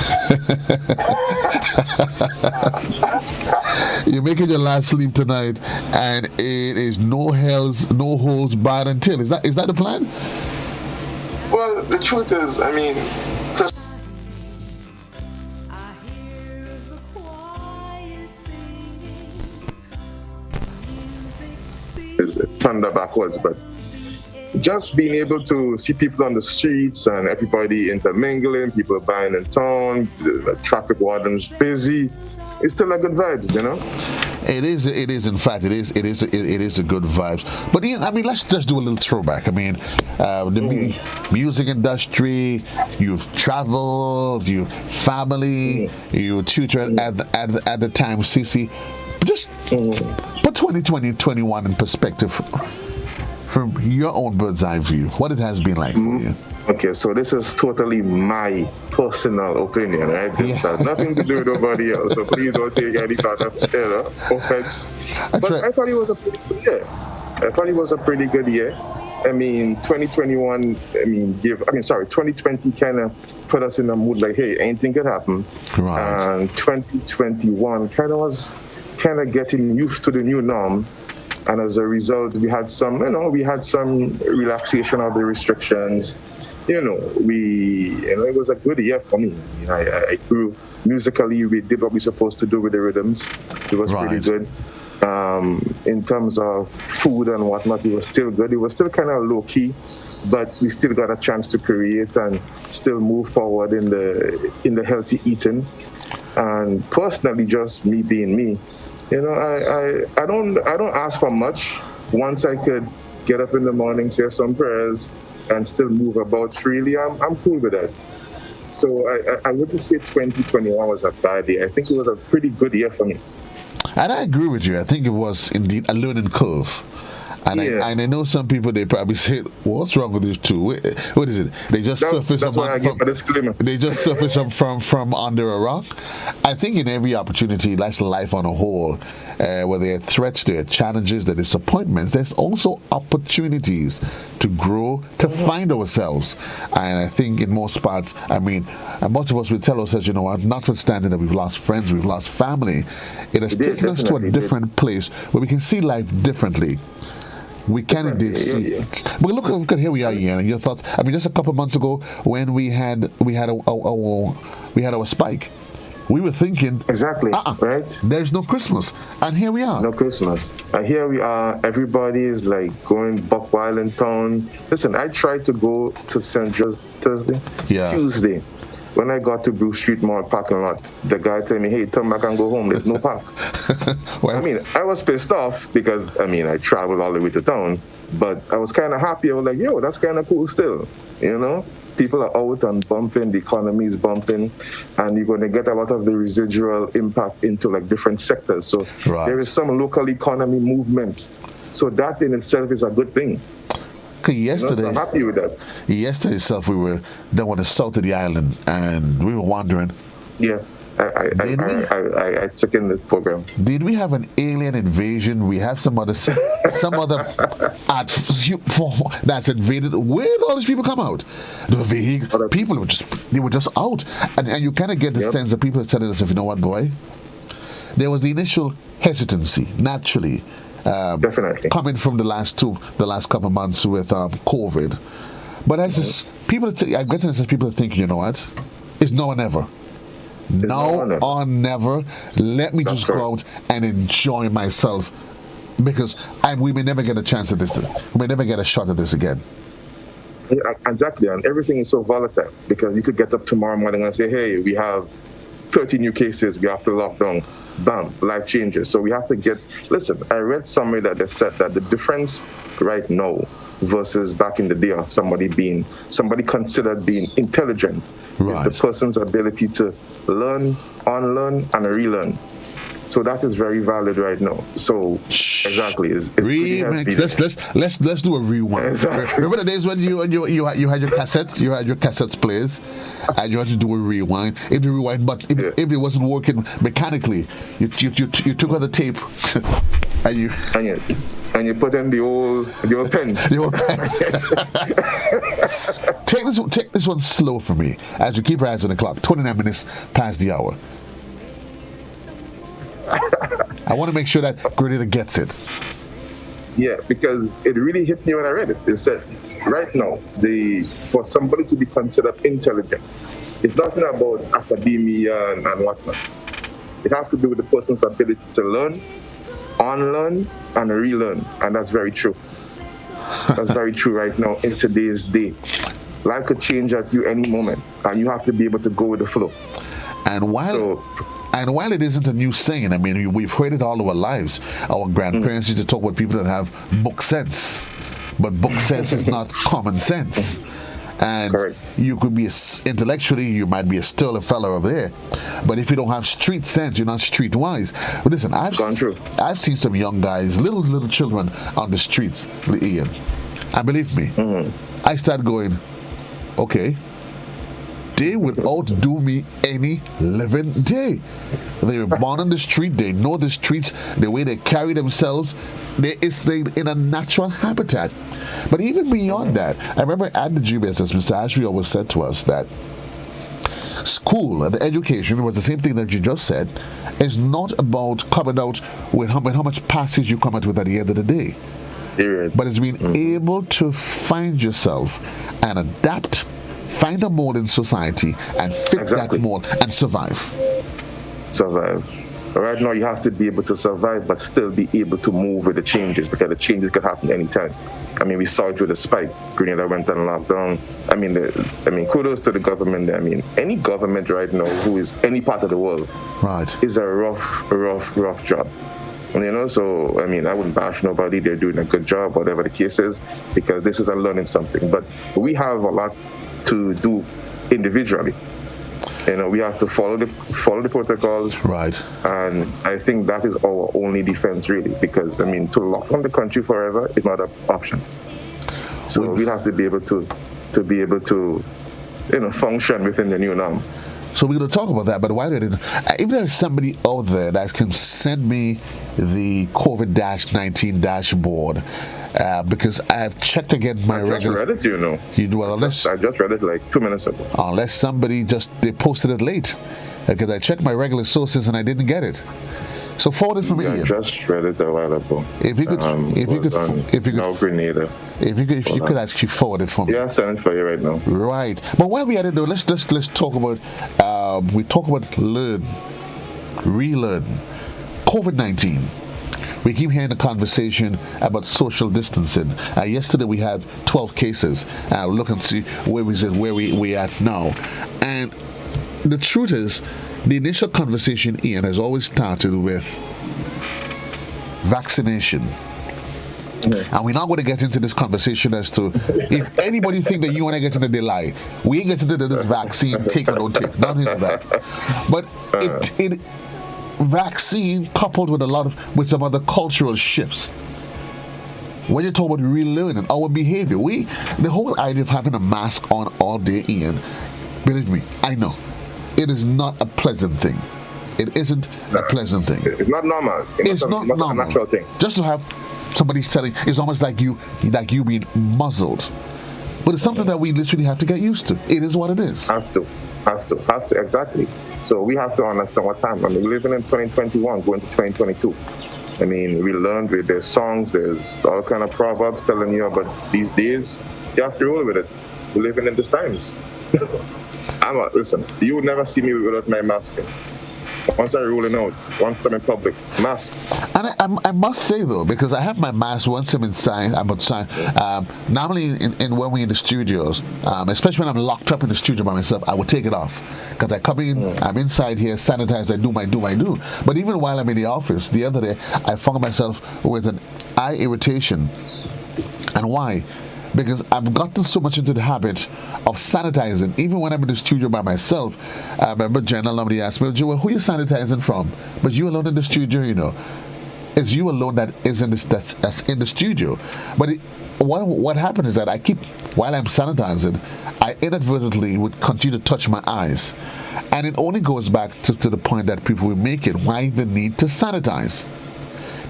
B: You're making your last sleep tonight, and it is no holds barred until. Is that the plan?
C: Well, the truth is, I mean, thunder backwards, but just being able to see people on the streets and everybody intermingling, people buying in town, the traffic wardens busy, it's still a good vibes, you know.
B: It is. In fact, it is a good vibes. But Ian, I mean, let's just do a little throwback. I mean, the music industry. You've traveled. You family. You tutored at the time, CC. Just put 2020-21 in perspective from your own bird's eye view. What it has been like for you.
C: Okay, so this is totally my personal opinion, right? This has nothing to do with nobody else. So please don't take any part of offense. But I thought it was a pretty good year. 2021, 2020 kind of put us in a mood like, hey, anything could happen.
B: Right.
C: And 2021 kind of getting used to the new norm. And as a result, we had some relaxation of the restrictions. It was a good year for me. I grew musically. We did what we were supposed to do with the rhythms. It was pretty good. In terms of food and whatnot, it was still good. It was still kind of low key, but we still got a chance to create and still move forward in the healthy eating. And personally, just me being me, I don't ask for much. Once I could get up in the morning, say some prayers, and still move about freely, I'm cool with that. So I wouldn't say 2021 was a bad year. I think it was a pretty good year for me.
B: And I agree with you. I think it was indeed a learning curve. And I know some people, they probably say, what's wrong with these two? What is it? They just surface from under a rock. I think in every opportunity, that's life on a whole, where there are threats, there are challenges, there are disappointments, there's also opportunities to grow, to find ourselves. And I think in most parts, much of us will tell ourselves, notwithstanding that we've lost friends, we've lost family, it has taken us to a different place where we can see life differently. We can indeed see. But look at here we are, Ian, and your thoughts. Just a couple of months ago when we had our spike, we were thinking
C: right.
B: There's no Christmas, and here we are.
C: No Christmas, and here we are. Everybody is like going buck wild in town. Listen, I tried to go to St. Joe's Tuesday. When I got to Bruce Street Mall parking lot, the guy told me, hey, turn back and go home. There's no park. I was pissed off because, I traveled all the way to town, but I was kind of happy. I was like, yo, that's kind of cool still, People are out and bumping, the economy is bumping, and you're going to get a lot of the residual impact into like different sectors. So there is some local economy movement. So that in itself is a good thing.
B: Yesterday,
C: so I'm happy with that.
B: Yesterday itself, we were down on the south of the island, and we were wondering.
C: Yeah, I took in the program.
B: Did we have an alien invasion? We have some other that's invaded. Where did all these people come out? People were just out, and you kind of get the sense that people are telling us, you know what, boy? There was the initial hesitancy, naturally.
C: Definitely
B: coming from the last couple of months with COVID, but as people, I get the sense people are thinking, you know what, it's now or never. Now or never. Let me just go out and enjoy myself, because we may never get a chance at this. We may never get a shot at this again.
C: Yeah, exactly, and everything is so volatile because you could get up tomorrow morning and say, hey, we have 30 new cases, we have to lock down. Bam, life changes. So we have to listen, I read somewhere that they said that the difference right now versus back in the day of somebody considered being intelligent is the person's ability to learn, unlearn, and relearn. So that is very valid right now. So exactly,
B: let's do a rewind. Exactly. Remember the days when you had your cassettes players, and you had to do a rewind. If you rewind, but if it wasn't working mechanically, you took out the tape
C: and you put in the old pen.
B: Take this one slow for me as you keep rising the clock. 29 minutes past the hour. I want to make sure that Grenada gets it.
C: Yeah, because it really hit me when I read it. It said, right now, for somebody to be considered intelligent, it's nothing about academia and whatnot. It has to do with the person's ability to learn, unlearn, and relearn. And that's very true. That's very true right now in today's day. Life could change at you any moment, and you have to be able to go with the flow.
B: And while it isn't a new saying, I mean, we've heard it all our lives. Our grandparents used to talk about people that have book sense, but book sense is not common sense. And you could be intellectually, you might be a sterling fellow over there, but if you don't have street sense, you're not street wise. But listen, I've seen some young guys, little children on the streets, Ian, and believe me, I started going, okay, they would outdo me any living day. They were born on the street, they know the streets, the way they carry themselves, they in a natural habitat. But even beyond that, I remember at the GBSS, Mr. Ashby always said to us that school and education was the same thing that you just said, is not about coming out with how much passes you come out with at the end of the day. But it's being able to find yourself and adapt, find a mold in society and fit that mold and survive.
C: Right now you have to be able to survive but still be able to move with the changes, because the changes could happen anytime. I mean, we saw it with the spike. Grenada went on lockdown. I mean, kudos to the government. I mean, any government right now who is any part of the world is a rough job. And, so, I mean, I wouldn't bash nobody. They're doing a good job, whatever the case is, because this is a learning something. But we have a lot to do individually. We have to follow the protocols. And I think that is our only defense, really, because, I mean, to lock down the country forever is not an option. So we have to be able to function within the new norm.
B: So we're going to talk about that, but why did it? If there's somebody out there that can send me the COVID-19 dashboard, because I've checked again my regular.
C: I just read it,
B: You do well, unless
C: I just read it like 2 minutes ago.
B: Unless somebody they posted it late, because I checked my regular sources and I didn't get it. So forward it for me.
C: I just read it a while ago.
B: If you could,
C: Grenada.
B: If you could actually forward it for me.
C: Yeah, I'll send it for you right now.
B: Right. But while we at it though, let's talk about we talk about relearn, COVID-19. We keep hearing the conversation about social distancing. Yesterday we had 12 cases. Look and see where we at now. And the truth is, the initial conversation, Ian, has always started with vaccination. And we're not going to get into this conversation as to if anybody think that you want to get into the lie. We ain't getting into this vaccine, take or don't take. Nothing like that. But it vaccine coupled with some other cultural shifts. When you talk about relearning our behavior, the whole idea of having a mask on all day, Ian, believe me, I know. It is not a pleasant thing. It isn't a pleasant thing.
C: It's not normal.
B: It's not normal.
C: A natural thing.
B: Just to have somebody telling, it's almost like you being muzzled. But it's something that we literally have to get used to. It is what it is.
C: Have to, exactly. So we have to understand what time. I mean, we're living in 2021, going to 2022. I mean, we learned there's songs, there's all kind of proverbs telling you about these days. You have to roll with it. We're living in these times. Listen, you would never see me without my mask. once I'm rolling out, once I'm in public, mask.
B: And I must say though, because I have my mask once I'm inside, I'm outside. Normally, in when we're in the studios, especially when I'm locked up in the studio by myself, I would take it off because I come in, I'm inside here, sanitize, I do my do. But even while I'm in the office, the other day, I found myself with an eye irritation. And why? Because I've gotten so much into the habit of sanitizing, even when I'm in the studio by myself. I remember Jenna Lumley asked me, "Joel, who are you sanitizing from?" But you alone in the studio, you know. It's you alone that is in that's in the studio. But what happened is that while I'm sanitizing, I inadvertently would continue to touch my eyes. And it only goes back to the point that people will make it, why the need to sanitize.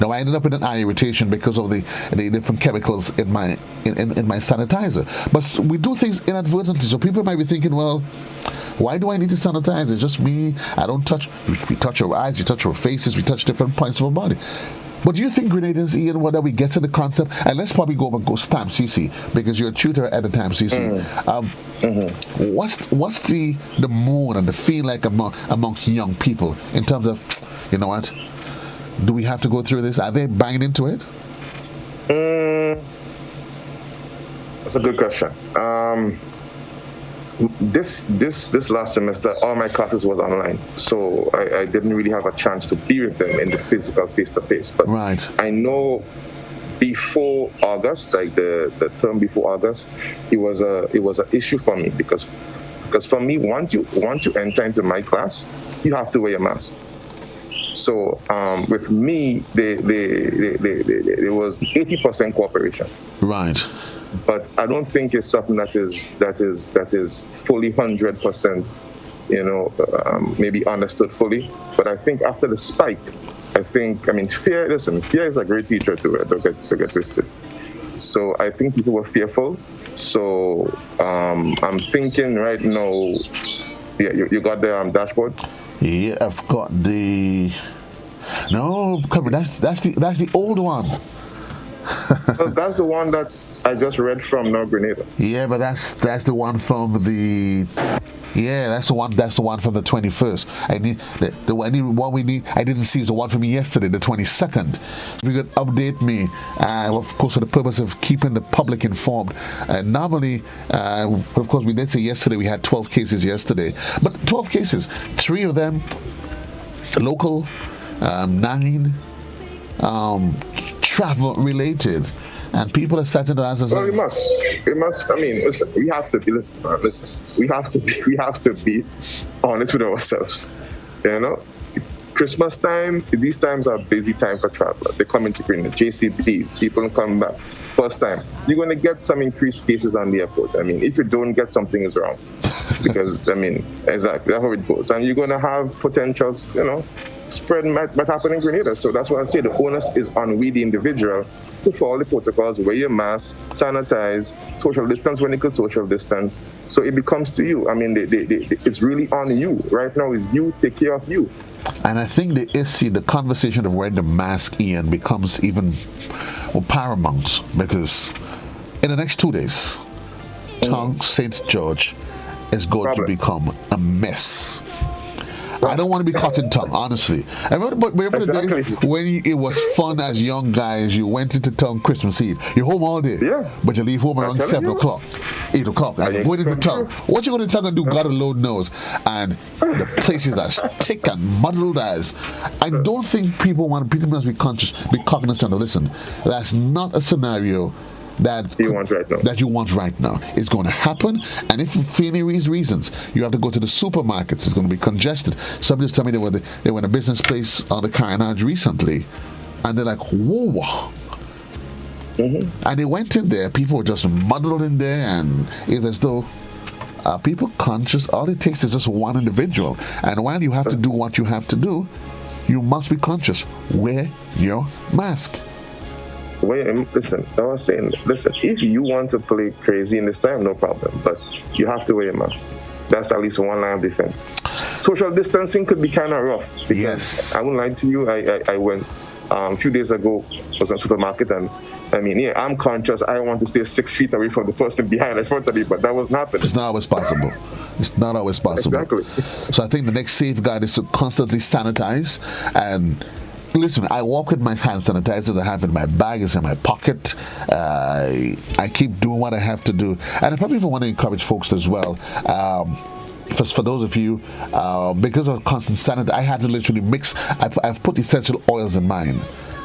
B: Now I ended up with an eye irritation because of the different chemicals in my sanitizer. But we do things inadvertently, so people might be thinking, well, why do I need to sanitize? It's just me. I don't touch. We touch our eyes, we touch our faces, we touch different points of our body. But do you think, Grenadians, Ian, whether we get to the concept, and let's probably go Time CC, because you're a tutor at the Time CC. What's the mood and the feel like among young people in terms of, you know what? Do we have to go through this? Are they buying into it?
C: That's a good question. This last semester, all my classes was online, so I didn't really have a chance to be with them in the physical face-to-face. But I know before August, like the term before August, it was an issue for me because for me, once you enter into my class, you have to wear a mask. So with me, there was 80% cooperation.
B: Right.
C: But I don't think it's something that is fully 100%, maybe understood fully. But I think after the spike, fear is a great teacher to get twisted. So I think people were fearful. So I'm thinking right now, you got the dashboard?
B: Yeah, I've got the. No, come on, that's the old one.
C: So that's the one that I just read from now, Grenada.
B: Yeah, but that's the one from the. Yeah, that's the one from the 21st. I need the one we need. I didn't see is the one from yesterday, the 22nd. If you could update me, of course, for the purpose of keeping the public informed. Normally, of course, we did say yesterday we had 12 cases yesterday, but 12 cases, 3 of them local, 9 travel related. And people are starting to answer.
C: Well, we must. Listen, we have to be. Listen. We have to be honest with ourselves. Christmas time. These times are busy time for travelers. They come into Grenada, JCBs. People come back first time. You're going to get some increased cases on the airport. If you don't get, something is wrong. Because exactly that's how it goes. And you're going to have potentials. Spread might happen in Grenada. So that's why I say the onus is on we, the individual, to follow the protocols, wear your mask, sanitize, social distance when you could social distance. So it becomes to you. It's really on you. Right now is you, take care of you.
B: And I think the conversation of wearing the mask, Ian, becomes even more paramount because in the next 2 days, Tongue St. George is going to become a mess. I don't want to be caught in tongue, honestly. I remember the day when it was fun as young guys. You went into town Christmas Eve. You're home all day, but you leave home around 7 o'clock, 8 o'clock, and you're going into town. What you going to town and do, God alone knows. And the places are thick and muddled as. I don't think people must be cognizant of, listen, that's not a scenario that you want right now. It's going to happen, and if for any reasons you have to go to the supermarkets, it's going to be congested. Somebody just told me they were in a business place on the Carnage recently, and they're like, whoa. And they went in there, people were just muddled in there, and it's as though people conscious. All it takes is just one individual, and while you have to do what you have to do, you must be conscious. Wear your mask.
C: Listen, I was saying, if you want to play crazy in this time, no problem, but you have to wear a mask. That's at least one line of defense. Social distancing could be kind of rough. Because I won't lie to you, I went a few days ago, was in a supermarket, and I'm conscious. I want to stay 6 feet away from the person behind in front of me, but that wasn't happening.
B: It's not always possible. It's not always possible.
C: Exactly.
B: So I think the next safeguard is to constantly sanitize. And listen, I walk with my hand sanitizers I have in my bag, it's in my pocket. I keep doing what I have to do. And I probably even want to encourage folks as well. For those of you, because of constant sanitizer, I had to literally mix. I've put essential oils in mine.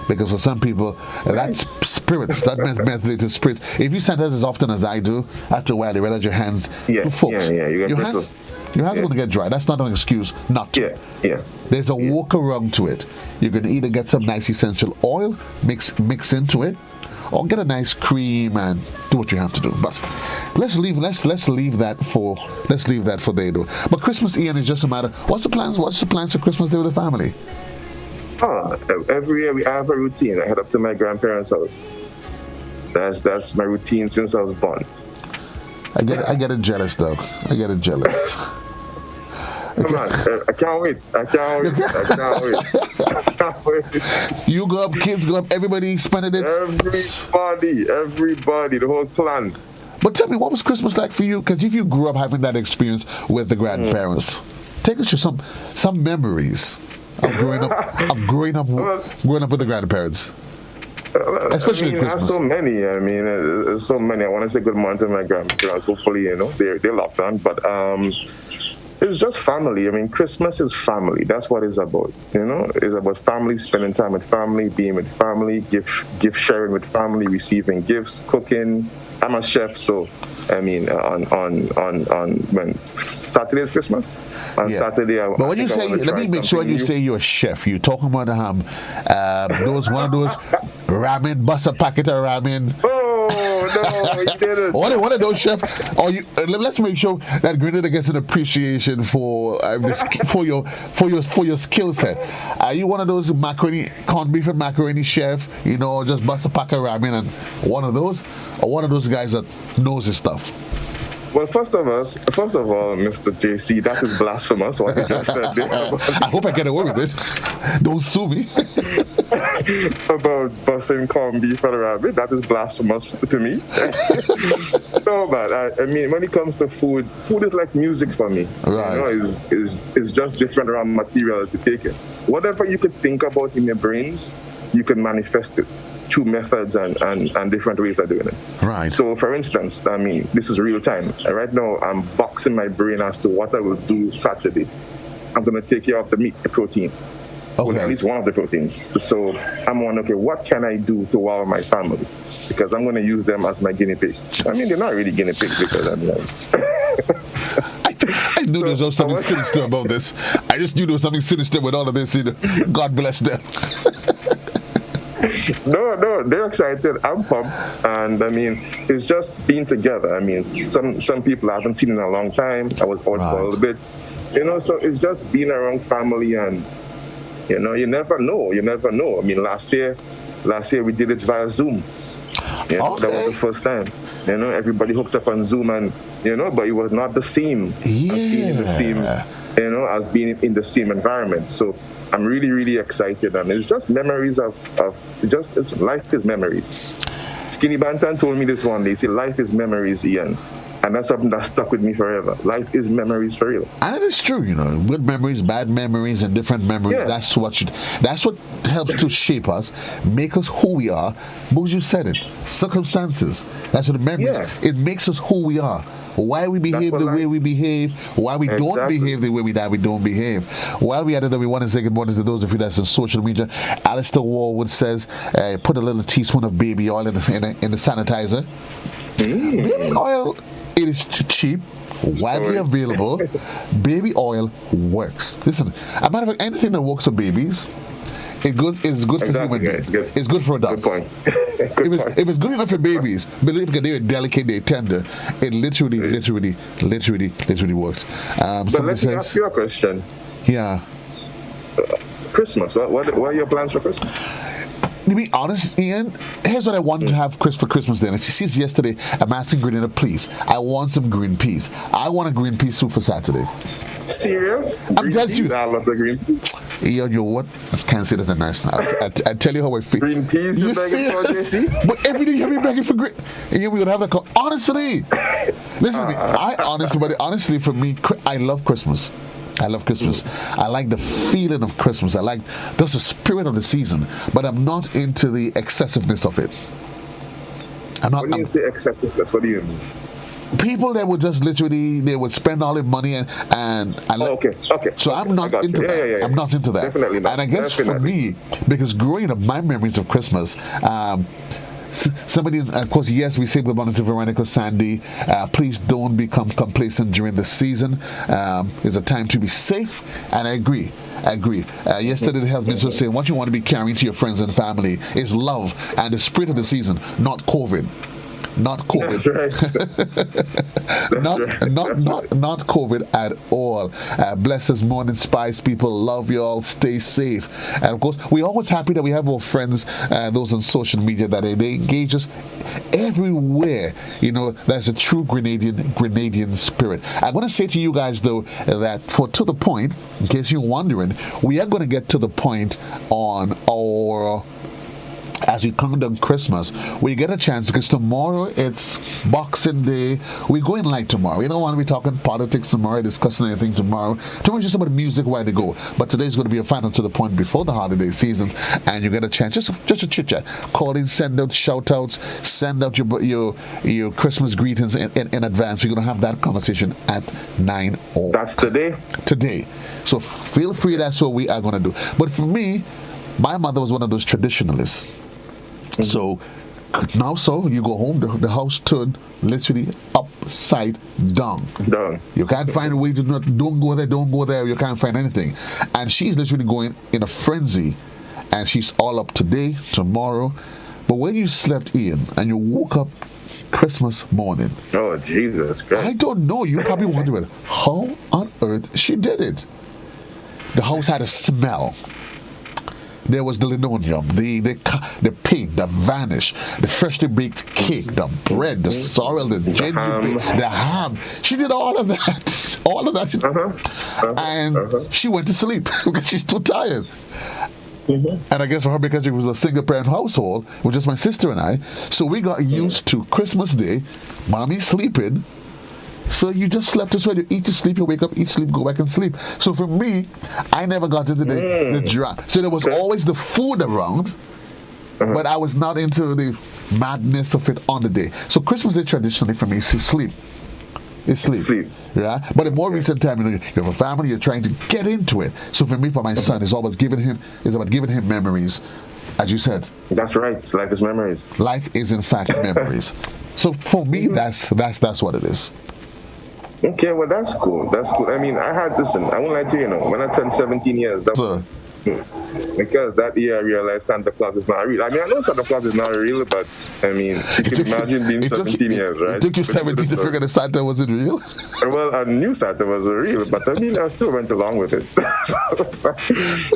B: Because for some people, that's spirits, that methylated spirits. If you sanitize as often as I do, after a while you realize your hands, folks, your hands are going to get dry. That's not an excuse not to. There's a workaround to it. You can either get some nice essential oil, mix into it, or get a nice cream and do what you have to do. But let's leave that for they do. But Christmas, Ian, is just a matter. What's the plans for Christmas Day with the family?
C: Every year I have a routine. I head up to my grandparents' house. That's my routine since I was born.
B: I get it jealous, though. I get it jealous.
C: Come on, I can't wait.
B: You go up, kids go up, everybody spending it.
C: Everybody, the whole clan.
B: But tell me, what was Christmas like for you? Because if you grew up having that experience with the grandparents, take us to some memories of growing up with the grandparents. Especially
C: there's so many. There's so many. I want to say good morning to my grandparents. Hopefully, they're locked on. But it's just family. Christmas is family. That's what it's about. It's about family, spending time with family, being with family, gift sharing with family, receiving gifts, cooking. I'm a chef, so on when Saturday is Christmas. On Saturday,
B: but when you say, let me make sure you say you're a chef. You're talking about one of those ramen, bust a packet of ramen.
C: Oh no, you didn't.
B: One of those chefs. Or let's make sure that Grenada gets an appreciation for your skill set. Are you one of those corned beef and macaroni chef? Just bust a pack of ramen and one of those, or one of those guys that knows his stuff.
C: Well, first of all, Mr. JC, that is blasphemous what you just said there.
B: I hope I get away with it. Don't sue me.
C: About busting corned beef and rabbit, that is blasphemous to me. No, but when it comes to food is like music for me.
B: Right.
C: It's just different raw materials to take it. Whatever you could think about in your brains, you can manifest it through methods and different ways of doing it.
B: Right.
C: So, for instance, this is real time. Right now, I'm boxing my brain as to what I will do Saturday. I'm going to take care of the meat, the protein.
B: Okay.
C: Well, at least one of the proteins. So, I'm wondering, okay, what can I do to wow my family? Because I'm going to use them as my guinea pigs. They're not really guinea pigs because
B: I knew there was something sinister about this. I just knew there was something sinister with all of this. God bless them.
C: No, they're excited. I'm pumped, and it's just being together. Some people I haven't seen in a long time. I was out for a little bit, So it's just being around family, and you never know. Last year we did it via Zoom. That was the first time. Everybody hooked up on Zoom, and but it was not the same as being in the same. As being in the same environment. So I'm really, really excited, and it's just memories of life is memories. Skinny Bantan told me this one day. He said, "Life is memories, Ian," and that's something that stuck with me forever. Life is memories for real.
B: And it is true, good memories, bad memories, and different memories. Yeah. That's what helps to shape us, make us who we are. Because you said it, circumstances. That's what the memories. Yeah. It makes us who we are. Why we behave the way we behave, why we don't behave the way we don't behave. While we added that, we want to say good morning to those of you that's on social media. Alistair Warwood says, put a little teaspoon of baby oil in the sanitizer. Baby oil, it is cheap, widely available. Baby oil works. Listen, a matter of fact, anything that works for babies, it's good for human beings. It's good for adults.
C: Good point.
B: If it's good enough for babies, believe because they're delicate, they're tender, it literally works.
C: But let me ask you a question.
B: Yeah.
C: Christmas. What are your plans for Christmas?
B: To be honest, Ian, here's what I wanted to have for Christmas dinner. Since yesterday, I'm asking Grenada, please, I want some green peas. I want a green pea soup for Saturday.
C: Serious?
B: I'm dead serious.
C: I love the green peas.
B: You know what? I can't say that in nice. I tell you how I feel.
C: Green peas you're begging for, JC?
B: But every day you have me begging for green. And we're going to have that call. Honestly, Listen to me. Honestly, for me, I love Christmas. I love Christmas. I like the feeling of Christmas. I like just the spirit of the season. But I'm not into the excessiveness of it.
C: When you say excessiveness, what do you mean?
B: People that would just literally, they would spend all their money and
C: okay.
B: So I'm not into that.
C: Yeah.
B: I'm not into that.
C: Definitely not.
B: And I guess for me, because growing up, my memories of Christmas, somebody, of course, yes, we say good morning to Veronica Sandy. Please don't become complacent during the season. It's a time to be safe, and I agree. Yesterday, the health minister was saying what you want to be carrying to your friends and family is love and the spirit of the season, not COVID. Not COVID. Not COVID at all. Bless us, Morning Spice people. Love you all. Stay safe. And of course, we're always happy that we have our friends, those on social media, that they engage us everywhere. You know, that's a true Grenadian spirit. I'm going to say to you guys though that to the point, in case you're wondering, we are going to get to the point on our. As we come down Christmas, we get a chance because tomorrow it's Boxing Day. We're going light tomorrow. We don't want to be talking politics tomorrow, discussing anything tomorrow. Tomorrow's just about music, where to go. But today's going to be a final to the point before the holiday season, and you get a chance just a chit chat, call in, send out shout outs, send out your Christmas greetings in advance. We're going to have that conversation at 9 o'clock.
C: That's today.
B: Today. So feel free. That's what we are going to do. But for me, my mother was one of those traditionalists. So now, you go home, the house turned literally upside down. You can't find a way to don't go there. You can't find anything. And she's literally going in a frenzy, and she's all up today, tomorrow. But when you slept in and you woke up Christmas morning,
C: oh Jesus Christ!
B: I don't know. You're probably wondering how on earth she did it. The house had a smell. There was the linoleum, the paint, the varnish, the freshly baked cake, the bread, the sorrel, the gingerbread, the ham. She did all of that. And she went to sleep because she's too tired. And I guess for her, because it was a single parent household, it was just my sister and I, so we got used to Christmas Day, mommy sleeping. So you just slept this way. You eat, you sleep, you wake up, eat, sleep, go back and sleep. So for me, I never got into the drama. So there was always the food around, but I was not into the madness of it on the day. So Christmas Day traditionally for me is sleep. It's sleep. Yeah. But in more recent time, you have a family, you're trying to get into it. So for me, for my son, it's about giving him memories. As you said.
C: That's right. Life is memories.
B: Life is in fact memories. So for me, that's what it is.
C: Okay, well, that's cool. I mean, I won't lie to you, when I turned 17 years, because that year I realized Santa Claus is not real. I mean, I know Santa Claus is not real, but I mean, you can imagine being 17 years, right?
B: It took you 17 to figure that Santa wasn't real?
C: Well, I knew Santa was real, but I mean, I still went along with it.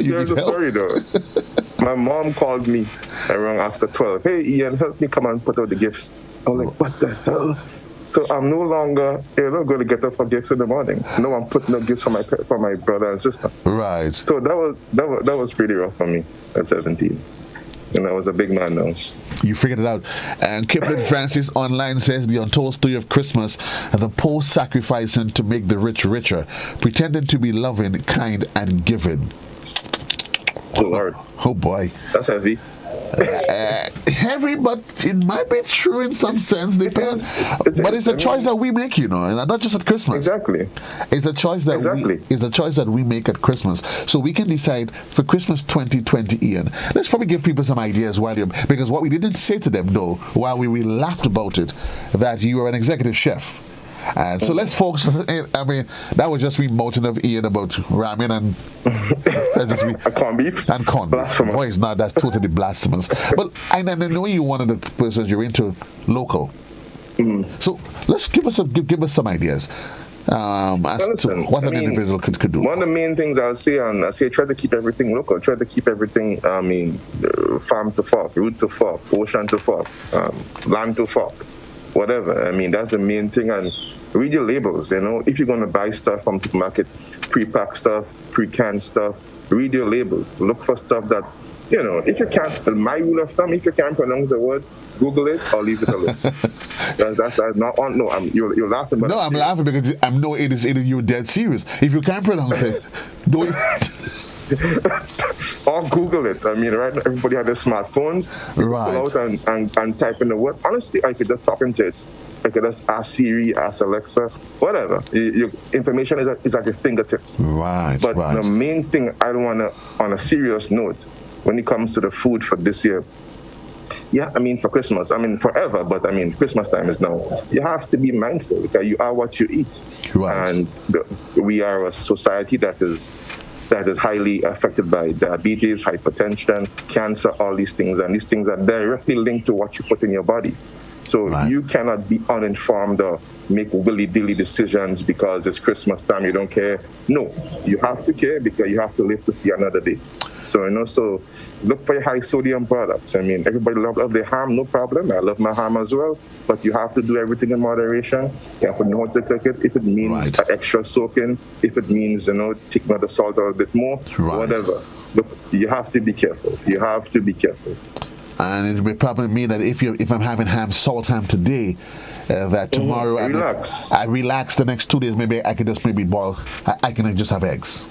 C: Here's the story, though. My mom called me around after 12. Hey, Ian, help me come and put out the gifts. I'm like, what the hell? So I'm no longer, going to get up for gifts in the morning. No, I'm putting up gifts for my brother and sister.
B: Right.
C: So that was pretty rough for me at 17. And I was a big man now.
B: You figured it out. And Kipling Francis online says the untold story of Christmas, the poor sacrificing to make the rich richer, pretending to be loving, kind, and giving.
C: Oh Lord.
B: Oh boy.
C: That's heavy.
B: Heavy, but it might be true in some sense. Depends. But it's a choice that we make, and not just at Christmas.
C: Exactly.
B: It's a choice that we make at Christmas. So we can decide for Christmas 2020, Ian. Let's probably give people some ideas because what we didn't say to them though, while we laughed about it, that you are an executive chef. And so let's focus. I mean, that was just me mounting of Ian about ramen and just me
C: corned beef
B: and corned beef. No, it's not. That's totally blasphemous. But I know you one of the persons you're into local. So let's give us some ideas as to what an individual could do.
C: One of the main things I'll say try to keep everything local. Try to keep everything. Farm to fork, root to fork, ocean to fork, land to fork. Whatever. I mean, that's the main thing. And read your labels, if you're going to buy stuff from the market, pre-packed stuff, pre-canned stuff, read your labels. Look for stuff that You know, if you can't, my rule of thumb, if you can't pronounce the word, Google it or leave it alone. that's not on. No, you're laughing. But
B: no, I'm laughing because I'm no. It is. You're dead serious. If you can't pronounce it, do it.
C: Or Google it. I mean, right now everybody has their smartphones.
B: Right.
C: Pull out and type in the word. Honestly, I could just talk into it. I could just ask Siri, ask Alexa, whatever. Your information is at your fingertips.
B: Right.
C: But the main thing I don't want to, on a serious note, when it comes to the food for this year, yeah, I mean, for Christmas, I mean, forever, but I mean, Christmas time is now. You have to be mindful because you are what you eat.
B: Right.
C: And we are a society that is highly affected by diabetes, hypertension, cancer, all these things. And these things are directly linked to what you put in your body. So you cannot be uninformed or make willy-dilly decisions because it's Christmas time, you don't care. No, you have to care because you have to live to see another day. So, so look for your high sodium products. I mean, everybody love their ham, no problem. I love my ham as well. But you have to do everything in moderation. You have to know how to cook it. If it means extra soaking, if it means, taking out the salt a bit more, whatever. Look, you have to be careful. You have to be careful.
B: And it will probably mean that if I'm having salt ham today, that tomorrow I relax the next 2 days. Maybe I can just boil. I can just have eggs.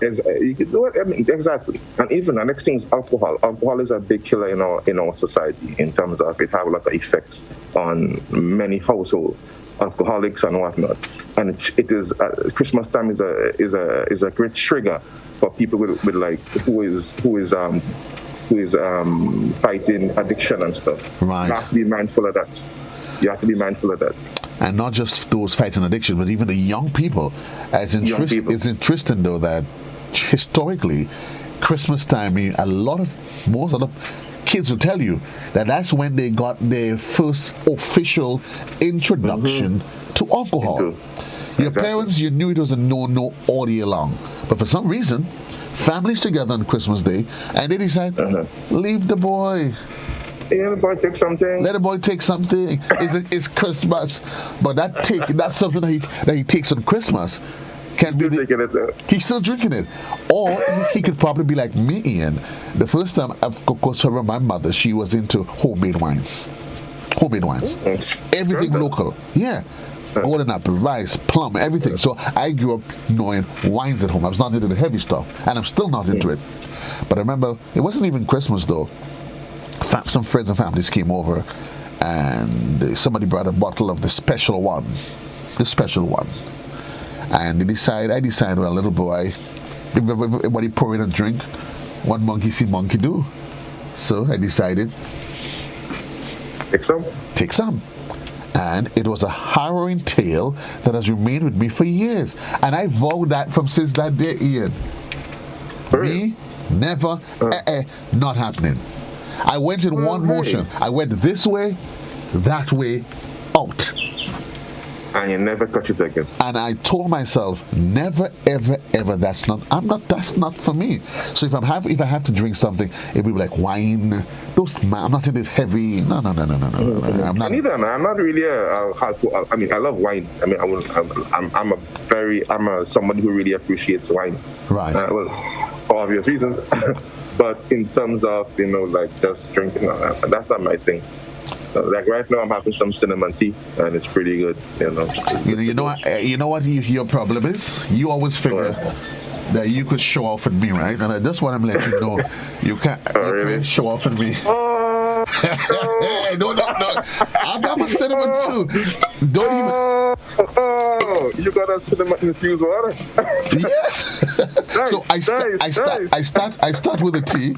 C: You can do it. I mean, exactly. And even the next thing is alcohol. Alcohol is a big killer in our society in terms of it have a lot of effects on many households, alcoholics and whatnot. And it is Christmas time is a great trigger for people with like who is fighting addiction and stuff.
B: Right.
C: You have to be mindful of that. You have to be mindful of that.
B: And not just those fighting addiction, but even the young people. It's interesting, though, that historically, Christmas time, most of the kids will tell you that that's when they got their first official introduction to alcohol. Your parents, you knew it was a no all year long. But for some reason, families together on Christmas Day, and they decide, leave the boy.
C: Yeah, the boy take something.
B: Let the boy take something. It's Christmas, but that's something that he takes on Christmas. He's still drinking it, or he could probably be like me, Ian. The first time, of course, for my mother, she was into homemade wines. Everything local. Yeah. Golden apple, rice, plum, everything. So I grew up knowing wines at home. I was not into the heavy stuff, and I'm still not into it. But I remember it wasn't even Christmas though. Some friends and families came over, and somebody brought a bottle of the special one, and I decided, well, little boy, if everybody pour in a drink, what monkey see monkey do? So I decided, take some. And it was a harrowing tale that has remained with me for years. And I vowed that since that day, Ian. Me, never, not happening. I went in one motion. I went this way, that way, out.
C: And you never touch it again.
B: And I told myself, never, ever, ever. That's not for me. So if I have to drink something, it will be like wine. I'm not in this heavy. No. I'm not.
C: Neither. I'm not really a hardcore. I mean, I love wine. I mean, I'm somebody who really appreciates wine.
B: Right.
C: Well, for obvious reasons. But in terms of like just drinking, that's not my thing. Like right now, I'm having some cinnamon tea, and it's pretty good.
B: You know what your problem is? You always figure that you could show off at me, right? And that's what I'm letting you know. You can't show off at me. No. I got my cinnamon too. Don't even.
C: Oh, you got that cinnamon infused water.
B: Yeah.
C: Nice,
B: So I start with the tea.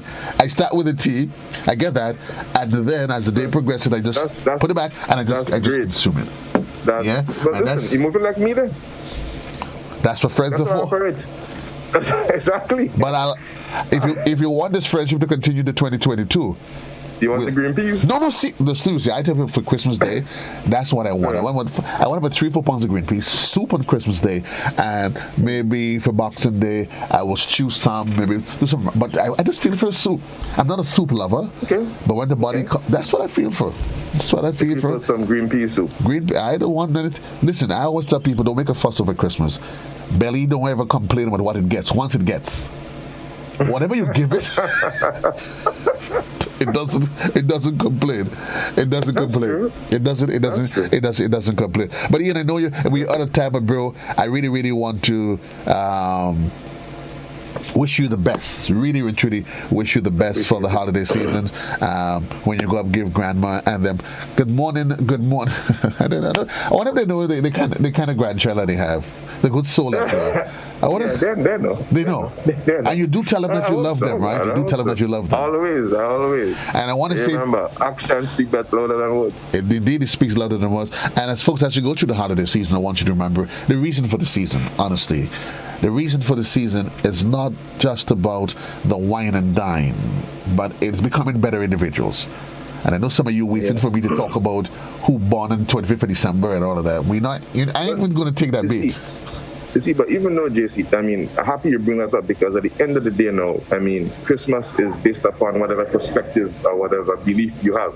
B: I get that, and then as the day progresses, I just put it back and I just consume it.
C: But listen, you moving like me then?
B: That's what friends are for.
C: Exactly.
B: But if you want this friendship to continue to 2022.
C: You want the green peas?
B: No, seriously, I tell you for Christmas Day, that's what I want. I want about 3-4 pounds of green peas, soup on Christmas Day, and maybe for Boxing Day, I will stew some, maybe do some, but I just feel for soup. I'm not a soup lover, but when the body, that's what I feel for. That's what I feel for.
C: Some green pea soup.
B: I don't want anything. Listen, I always tell people, don't make a fuss over Christmas. Belly don't ever complain about what it gets. Once it gets, Whatever you give it, it doesn't complain. It doesn't complain. It doesn't complain. But Ian, I know we're out of time, but bro, I really want to wish you the best. Really and truly wish you the best for the holiday season. When you go up, give grandma and them good morning. I wonder if they know the kind of grandchild that they have. The good soul that they have. I wonder
C: they know.
B: They know. And you do tell them that you love them, right? You do tell them that you love them.
C: Always.
B: And I want to say,
C: remember, actions speak better louder than words.
B: Indeed, it speaks louder than words. And as folks actually go through the holiday season, I want you to remember the reason for the season, honestly. The reason for the season is not just about the wine and dine, but it's becoming better individuals. And I know some of you waiting for me to talk about who born on 25th of December and all of that. I ain't even going to take that bait.
C: You see, but even though, JC, I mean, I'm happy you bring that up because at the end of the day now, I mean, Christmas is based upon whatever perspective or whatever belief you have.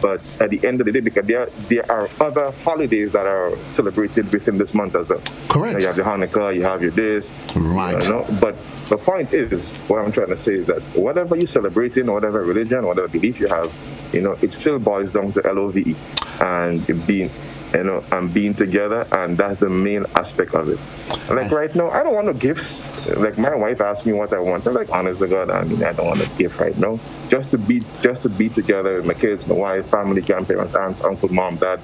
C: But at the end of the day, because there are other holidays that are celebrated within this month as well.
B: Correct.
C: You have your Hanukkah, you have your this.
B: Right.
C: But the point is, what I'm trying to say is that whatever you celebrate in, whatever religion, whatever belief you have, it still boils down to LOVE and being together, and that's the main aspect of it. Like right now, I don't want no gifts. Like my wife asked me what I want. I'm like, honest to God, I don't want a gift right now. Just to be together with my kids, my wife, family, grandparents, aunts, uncle, mom, dad.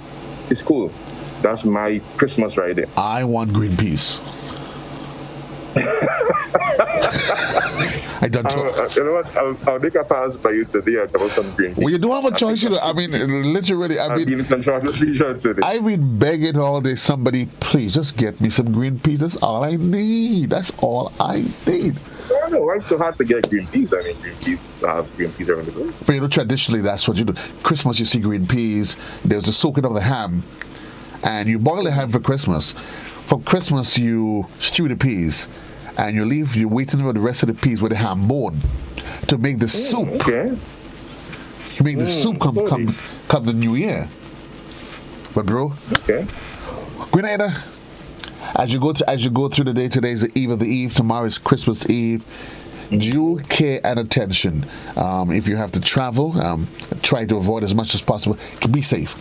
C: It's cool. That's my Christmas right there.
B: I want green peas. I don't talk.
C: You know what? I'll make a pass by you today and about some green peas.
B: Well, you don't have a choice. I mean, literally, I've been begging all day. Somebody, please just get me some green peas. That's all I need. I
C: don't know why it's so hard to get green peas. I mean, green peas around the place.
B: But traditionally, that's what you do. Christmas, you see green peas. There's a soaking of the ham, and you boil the ham for Christmas. For Christmas, you stew the peas, and you're waiting for the rest of the peas with the ham bone to make the soup.
C: Okay.
B: You make the soup come the new year. But bro,
C: okay.
B: Grenada, as you go through the day, today's the eve of the eve, tomorrow is Christmas Eve. Due care and attention. If you have to travel, try to avoid as much as possible. Be safe.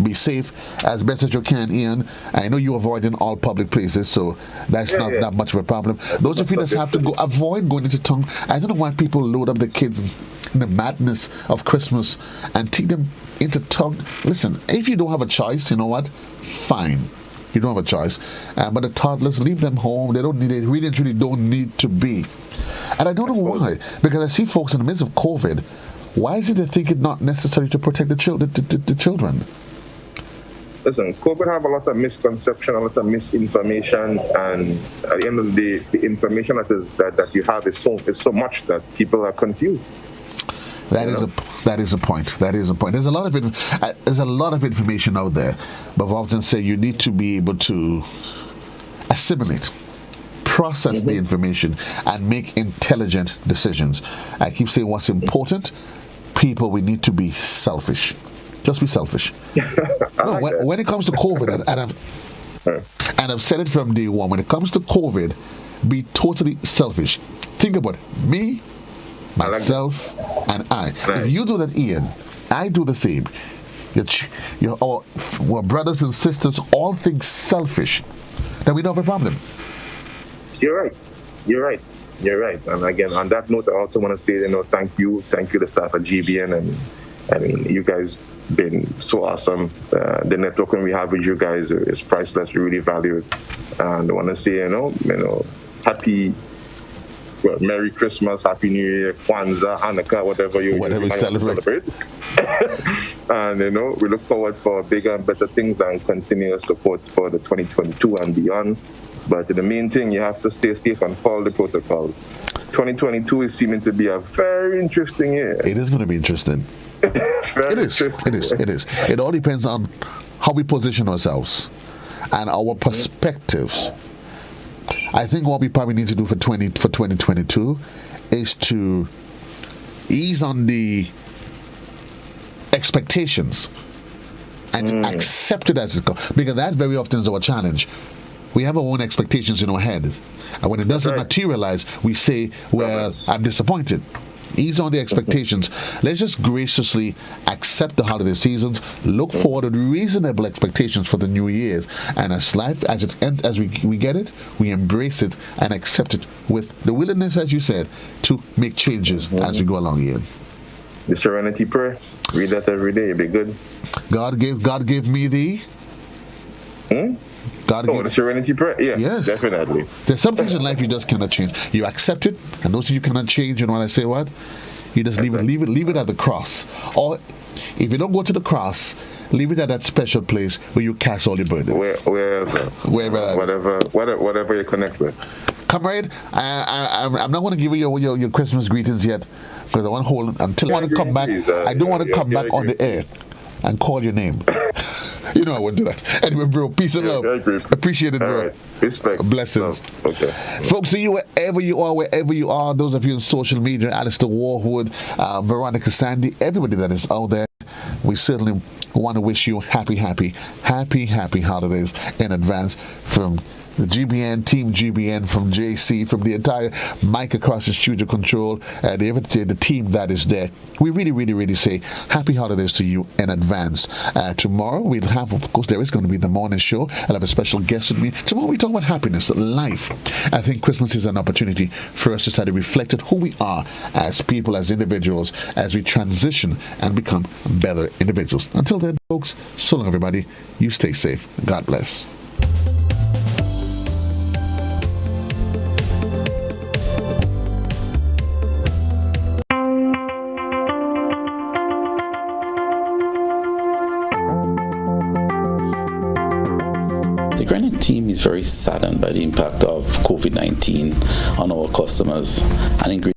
B: Be safe as best as you can, Ian. I know you're avoiding all public places, so that's not that much of a problem. Those of you that have to go, avoid going into town. I don't know why people load up the kids in the madness of Christmas and take them into town. Listen, if you don't have a choice, you know what? Fine. You don't have a choice. But the toddlers, leave them home. They really and truly don't need to be. And I don't know why. Because I see folks in the midst of COVID, why is it they think it's not necessary to protect the children?
C: Listen, COVID have a lot of misconception, a lot of misinformation, and at the end of the day, the information that you have is so much that people are confused.
B: That is a point. There's a lot of information out there, but I've often say you need to be able to assimilate, process the information, and make intelligent decisions. I keep saying what's important. People, we need to be selfish. Just be selfish. No, when it comes to COVID, and I've said it from day one, when it comes to COVID, be totally selfish. Think about me, myself, and I. If you do that, Ian, I do the same. We're brothers and sisters, all things selfish, then we don't have a problem.
C: You're right. And again, on that note, I also want to say, thank you to the staff at GBN, and I mean, you guys been so awesome. The networking we have with you guys is priceless. We really value it. And I want to say, happy, Merry Christmas, Happy New Year, Kwanzaa, Hanukkah, whatever you celebrate. And we look forward for bigger and better things and continuous support for the 2022 and beyond. But the main thing, you have to stay safe and follow the protocols. 2022 is seeming to be a very interesting year.
B: It is going to be interesting. It is. It all depends on how we position ourselves and our perspectives. I think what we probably need to do for 2022 is to ease on the expectations and accept it as it comes, because that very often is our challenge. we have our own expectations in our head. And when it doesn't materialize, we say, well, I'm disappointed. Ease on the expectations. Let's just graciously accept the holiday seasons, look forward with reasonable expectations for the new year's, and as life as it ends, as we get it, we embrace it and accept it with the willingness, as you said, to make changes as we go along here.
C: The Serenity Prayer. Read that every day. You'll be good.
B: God gave me the.
C: The Serenity Prayer? Yeah, yes, definitely.
B: There's some things in life you just cannot change. You accept it, and those things you cannot change. And when I say what, you just leave it at the cross. Or if you don't go to the cross, leave it at that special place where you cast all your burdens.
C: Whatever you connect with.
B: Comrade, I'm not going to give you your Christmas greetings yet because I want to hold until I want to come back. I don't want to come back on the air and call your name. You know I wouldn't do that. Anyway, bro, peace and love. Appreciate it, bro.
C: Right. Respect.
B: Blessings.
C: Okay.
B: Folks, see you wherever you are. Those of you on social media, Alistair Warwood, Veronica Sandy, everybody that is out there, we certainly want to wish you happy holidays in advance from the GBN, Team GBN, from JC, from the entire mic across the studio control, the team that is there. We really say happy holidays to you in advance. Tomorrow we'll have, of course, there is going to be the morning show. I'll have a special guest with me. Tomorrow we talk about happiness, life. I think Christmas is an opportunity for us to start to reflect on who we are as people, as individuals, as we transition and become better individuals. Until then, folks, so long, everybody. You stay safe. God bless.
G: The Grenada team is very saddened by the impact of COVID-19 on our customers and